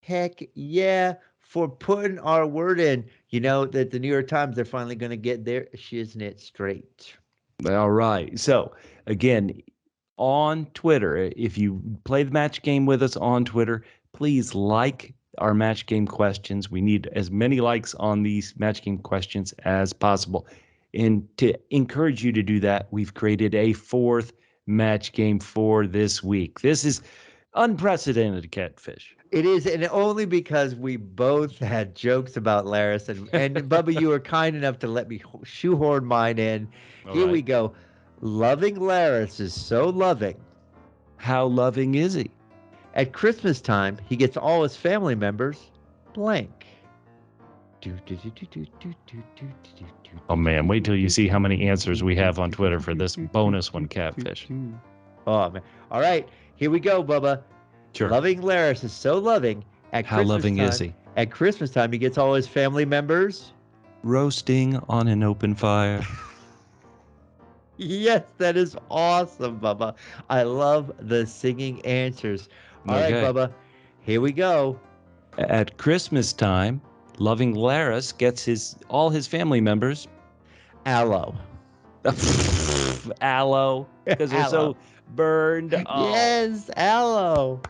Heck yeah, for putting our word in. You know that the New York Times, they're finally going to get their shiznit straight. All right. So, again, on Twitter, if you play the match game with us on Twitter, please like our match game questions. We need as many likes on these match game questions as possible. And to encourage you to do that, we've created a 4th match game for this week. This is unprecedented, Catfish. It is, and only because we both had jokes about Larys, and Bubba, you were kind enough to let me shoehorn mine in. Here we go. Loving Larys is so loving. How loving is he? At Christmas time, he gets all his family members blank. Oh man, wait till you see how many answers we have on Twitter for this bonus one, Catfish. Oh man. All right, here we go, Bubba. Sure. Loving Larys is so loving. How loving is he? At Christmas time, he gets all his family members roasting on an open fire. Yes, that is awesome, Bubba. I love the singing answers. All right, Okay. Bubba, here we go. At Christmas time, loving Larys gets all his family members Aloe. Aloe, because they're so burned. Oh. Yes, aloe.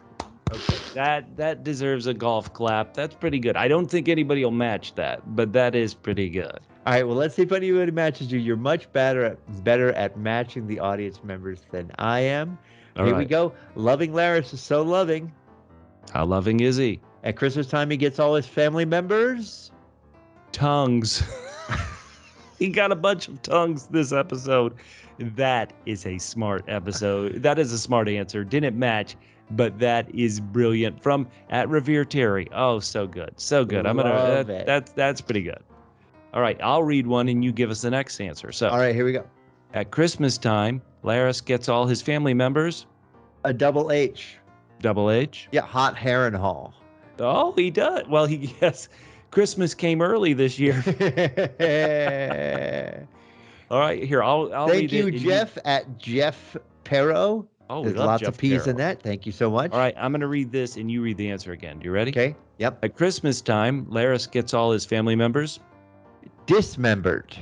Okay, that deserves a golf clap. That's pretty good. I don't think anybody will match that, but that is pretty good. All right, well, let's see if anybody matches you. You're much better at matching the audience members than I am. Here we go. Loving Larys is so loving. How loving is he? At Christmas time, he gets all his family members tongues. He got a bunch of tongues this episode. That is a smart episode. That is a smart answer. Didn't match, but that is brilliant. From at Revere Terry. Oh, so good. So good. That's pretty good. All right, I'll read one and you give us the next answer. So, all right, here we go. At Christmas time, Larys gets all his family members. A double H. Double H? Yeah, Hot Harrenhal. Oh, he does. Well, yes. Christmas came early this year. All right, here, I'll read it. Thank you, Jeff, at Jeff Perro. Oh, there's lots of P's in that. Thank you so much. All right, I'm going to read this and you read the answer again. You ready? Okay, yep. At Christmas time, Larys gets all his family members. Dismembered.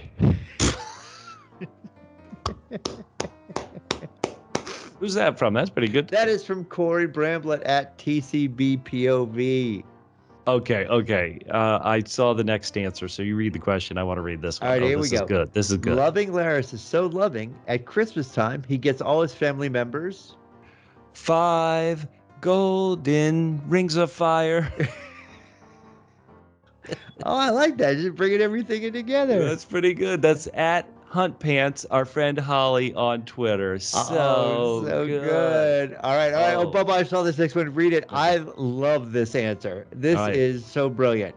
Who's that from? That's pretty good. That is from Corey Bramblett at TCBPOV. Okay. I saw the next answer, so you read the question. I want to read this one. All right, here we go. This is good. Loving Larys is so loving. At Christmas time, he gets all his family members 5 golden rings of fire. Oh, I like that. Just bringing everything in together. That's pretty good. That's at Hunt Pants, our friend Holly on Twitter. So good. All right. Oh, Bubba, I saw this next one. Read it. Okay. I love this answer. This is so brilliant.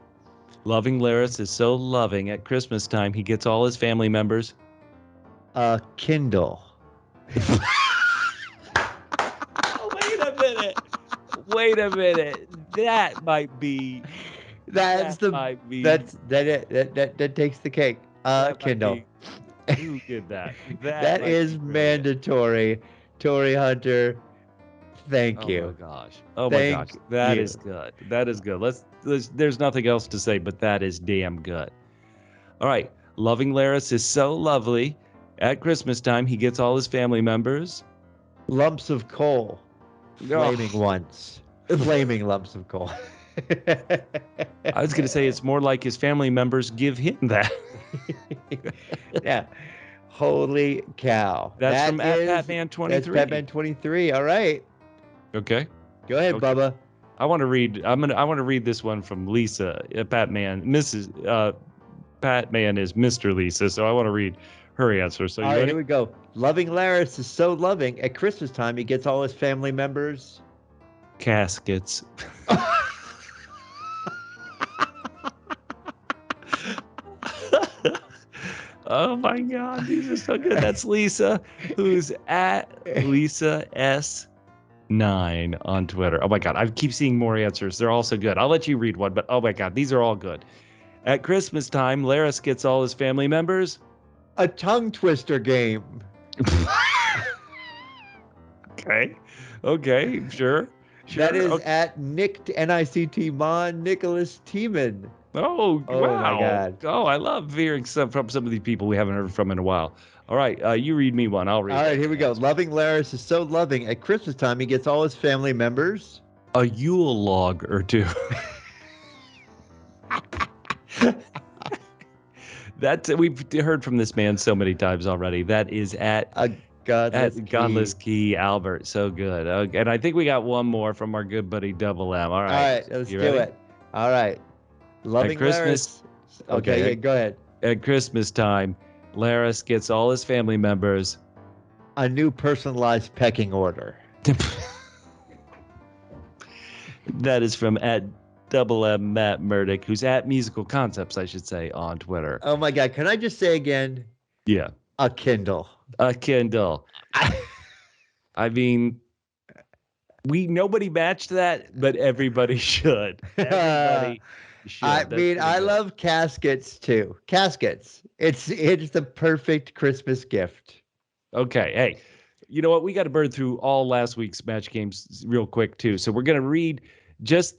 Loving Larys is so loving. At Christmas time, he gets all his family members a Kindle. Wait a minute. That might be. That takes the cake. Kindle. Who did that? That is mandatory. Tory Hunter, thank you. Oh my gosh. That is good. That is good. There's nothing else to say, but that is damn good. All right. Loving Larys is so lovely. At Christmas time, he gets all his family members lumps of coal. Flaming once. Flaming lumps of coal. I was going to say it's more like his family members give him that. Yeah. Holy cow. That's from Batman23. That's Batman23. All right. Okay. Go ahead, Bubba. I want to read. I want to read this one from Lisa. Batman. Batman is Mr. Lisa, so I want to read her answer. So all right, here we go. Loving Larys is so loving. At Christmas time, he gets all his family members caskets. Oh my God, these are so good. That's Lisa, who's at Lisa S9 on Twitter. Oh my God, I keep seeing more answers. They're all so good. I'll let you read one, but oh my God, these are all good. At Christmas time, Larys gets all his family members a tongue twister game. Okay, sure. That is at Nicked NICT Mon Nicholas Tiemann. Oh, wow. My God. Oh, I love hearing from some of these people we haven't heard from in a while. All right, you read me one. I'll read. All right, here we go. Loving Larys is so loving. At Christmas time, he gets all his family members a Yule log or two. We've heard from this man so many times already. That is at Godless Key Albert. So good. And I think we got one more from our good buddy Double M. All right, let's do it. All right. Loving Larys. Okay, go ahead. At Christmas time, Larys gets all his family members a new personalized pecking order. That is from at Double M Matt Murdoch, who's at Musical Concepts, I should say, on Twitter. Oh my God. Can I just say again? Yeah. A Kindle. A Kindle. I mean, Nobody matched that, but everybody should. Everybody should. I That's mean, pretty I good. love caskets too. Caskets. It's the perfect Christmas gift. Okay, hey, you know what? We got to burn through all last week's match games real quick too. So we're gonna read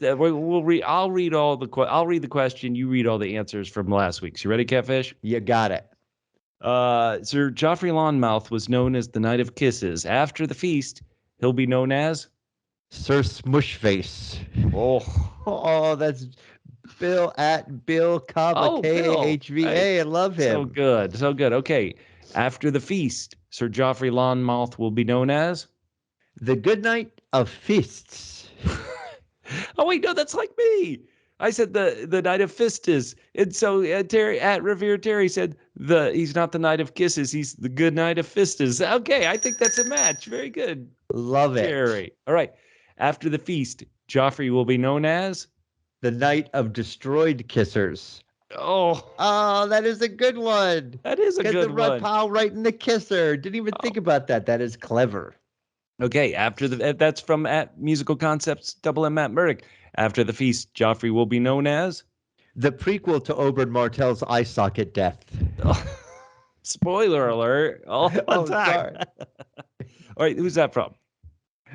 we'll read. I'll read I'll read the question. You read all the answers from last week's. You ready, Catfish? You got it. Sir Joffrey Lonmouth was known as the Knight of Kisses. After the feast, he'll be known as. Sir Smushface. Oh, Oh, that's Bill at Bill Kava, oh, Bill. KAHVA. Hey, I love him. so good, so good. Okay, after the feast, Sir Joffrey Lonmouth will be known as. The Good Night of Fists. Oh wait, no, that's like me. I said the Knight of Fistus, and so Terry at Revere Terry said he's not the Knight of Kisses, he's the Good Knight of Fistus. Okay, I think that's a match. Very good, Love it. Terry. All right, after the feast, Joffrey will be known as. The Night of Destroyed Kissers. Oh, that is a good one. that is a Get good the one. pow right in the kisser. Didn't even think about that. That is clever. Okay, that's from at Musical Concepts Double M Matt Murdoch. After the feast, Joffrey will be known as. The prequel to Oberyn Martell's eye socket death. Oh, spoiler alert! All the time. Sorry. All right, who's that from?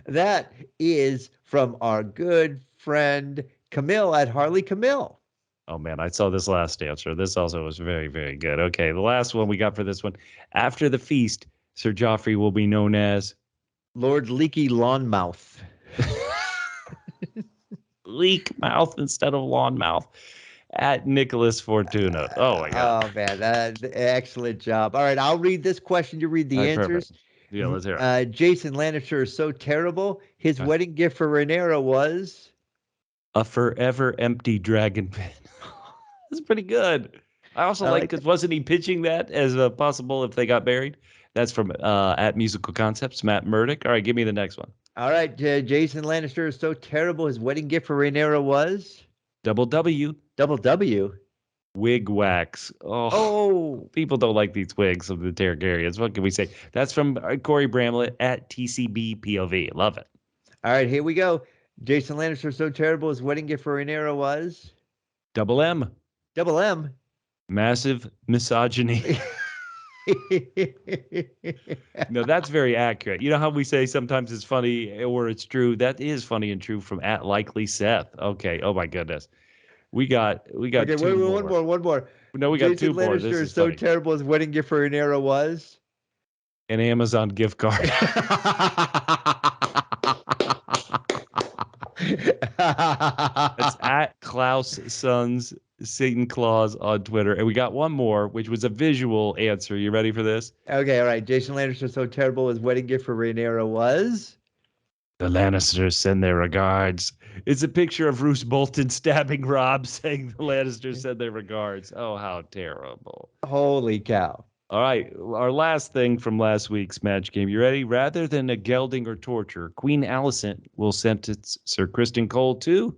That is from our good friend Camille at Harley Camille. Oh man, I saw this last answer. This also was very, very good. Okay, the last one we got for this one. After the feast, Sir Joffrey will be known as. Lord Leaky Lawnmouth. Leak mouth instead of lawn mouth. At Nicholas Fortuna. Oh my God. Oh man, excellent job. All right, I'll read this question. You read the All right, answers. perfect. Yeah, let's hear it. Jason Lannister is so terrible. His wedding gift for Rhaenyra was A forever empty dragon pin. That's pretty good. I also like because wasn't he pitching that as a possible if they got married? That's from at Musical Concepts, Matt Murdoch. All right, give me the next one. All right, Jason Lannister is so terrible. His wedding gift for Rhaenyra was Double W. Double W. Wig wax. Oh, people don't like these wigs of the Targaryens. What can we say? That's from Corey Bramlett at TCB POV. Love it. All right, here we go. Jason Lannister is so terrible. His wedding gift for Rhaenyra was Double M. Double M. Massive misogyny. No, that's very accurate. You know how we say sometimes it's funny or it's true? That is funny and true from at Likely Seth. Okay. Oh my goodness. We got okay, two more. One more. No, we got Jason two more. Lannister This is is so funny. terrible. His wedding gift for Rhaenyra was An Amazon gift card. That's at Klaus Sons Satan Claus on Twitter. And we got one more, which was a visual answer. You ready for this? Okay, all right. Jason Lannister is so terrible. His wedding gift for Rhaenyra was the Lannisters send their regards. It's a picture of Roose Bolton stabbing Rob, saying the Lannisters send their regards. Oh, how terrible. Holy cow. All right, our last thing from last week's match game. You ready? Rather than a gelding or torture, Queen Alicent will sentence Sir Criston Cole to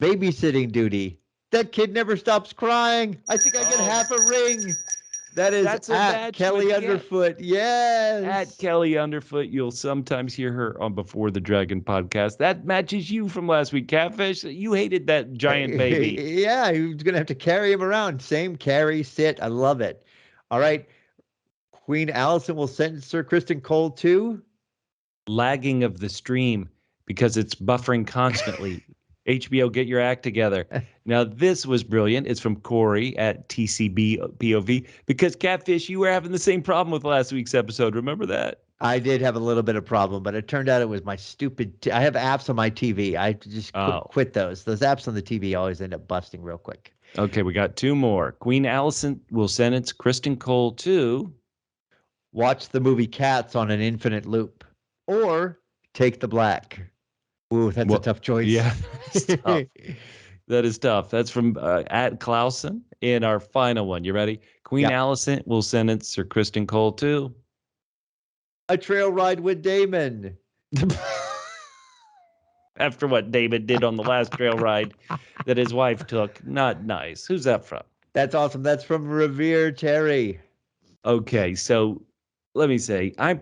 babysitting duty. That kid never stops crying. I think I get half a ring. That's at Kelly Underfoot. Yes. At Kelly Underfoot. You'll sometimes hear her on Before the Dragon podcast. That matches you from last week, Catfish. You hated that giant baby. Yeah, he was going to have to carry him around. Same carry, sit. I love it. All right. Queen Alicent will sentence Sir Criston Cole to lagging of the stream because it's buffering constantly. HBO, get your act together. Now, this was brilliant. It's from Corey at TCB POV because Catfish, you were having the same problem with last week's episode. Remember that? I did have a little bit of problem, but it turned out it was my stupid. I have apps on my TV. I just quit those. Those apps on the TV always end up busting real quick. Okay, we got two more. Queen Alicent will sentence Criston Cole to watch the movie Cats on an infinite loop or take the black. Ooh, that's a tough choice. Yeah, that's tough. That is tough. That's from at Clausen. And our final one. You ready? Queen Alicent will sentence Sir Criston Cole to a trail ride with Daemon. After what Daemon did on the last trail ride that his wife took. Not nice. Who's that from? That's awesome. That's from Revere Terry. Okay, so let me say, we're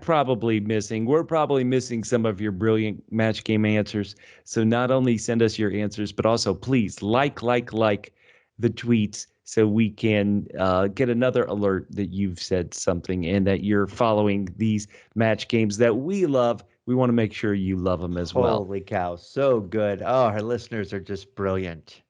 probably missing some of your brilliant match game answers. So not only send us your answers, but also please like the tweets so we can get another alert that you've said something and that you're following these match games that we love. We want to make sure you love them as well. Holy cow, so good. Oh, our listeners are just brilliant.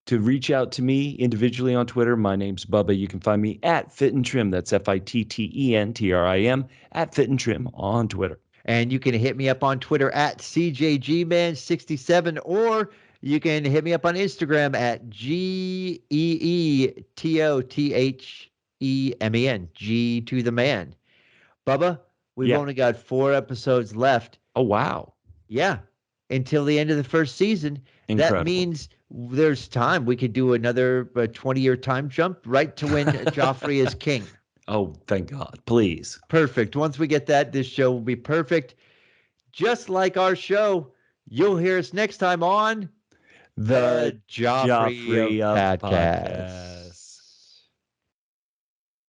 To reach out to me individually on Twitter, my name's Bubba. You can find me at Fit and Trim. That's FITTENTRIM, at Fit and Trim on Twitter. And you can hit me up on Twitter at CJGman67, or you can hit me up on Instagram at GEETOTHEMEN, G to the man. Bubba, we've only got 4 episodes left. Oh, wow. Yeah, until the end of the first season. Incredible. That means there's time. We could do another 20-year time jump right to when Joffrey is king. Oh, thank God. Please. Perfect. Once we get that, this show will be perfect. Just like our show, you'll hear us next time on The Joffrey of Podcasts.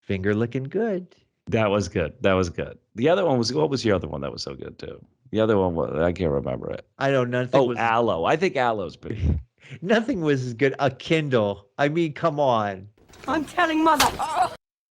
Finger licking good. That was good. The other one was, what was the other one that was so good too? The other one was, I can't remember it. I don't know. Aloe. I think Aloe's pretty. Nothing was as good. A Kindle. I mean, come on. I'm telling Mother.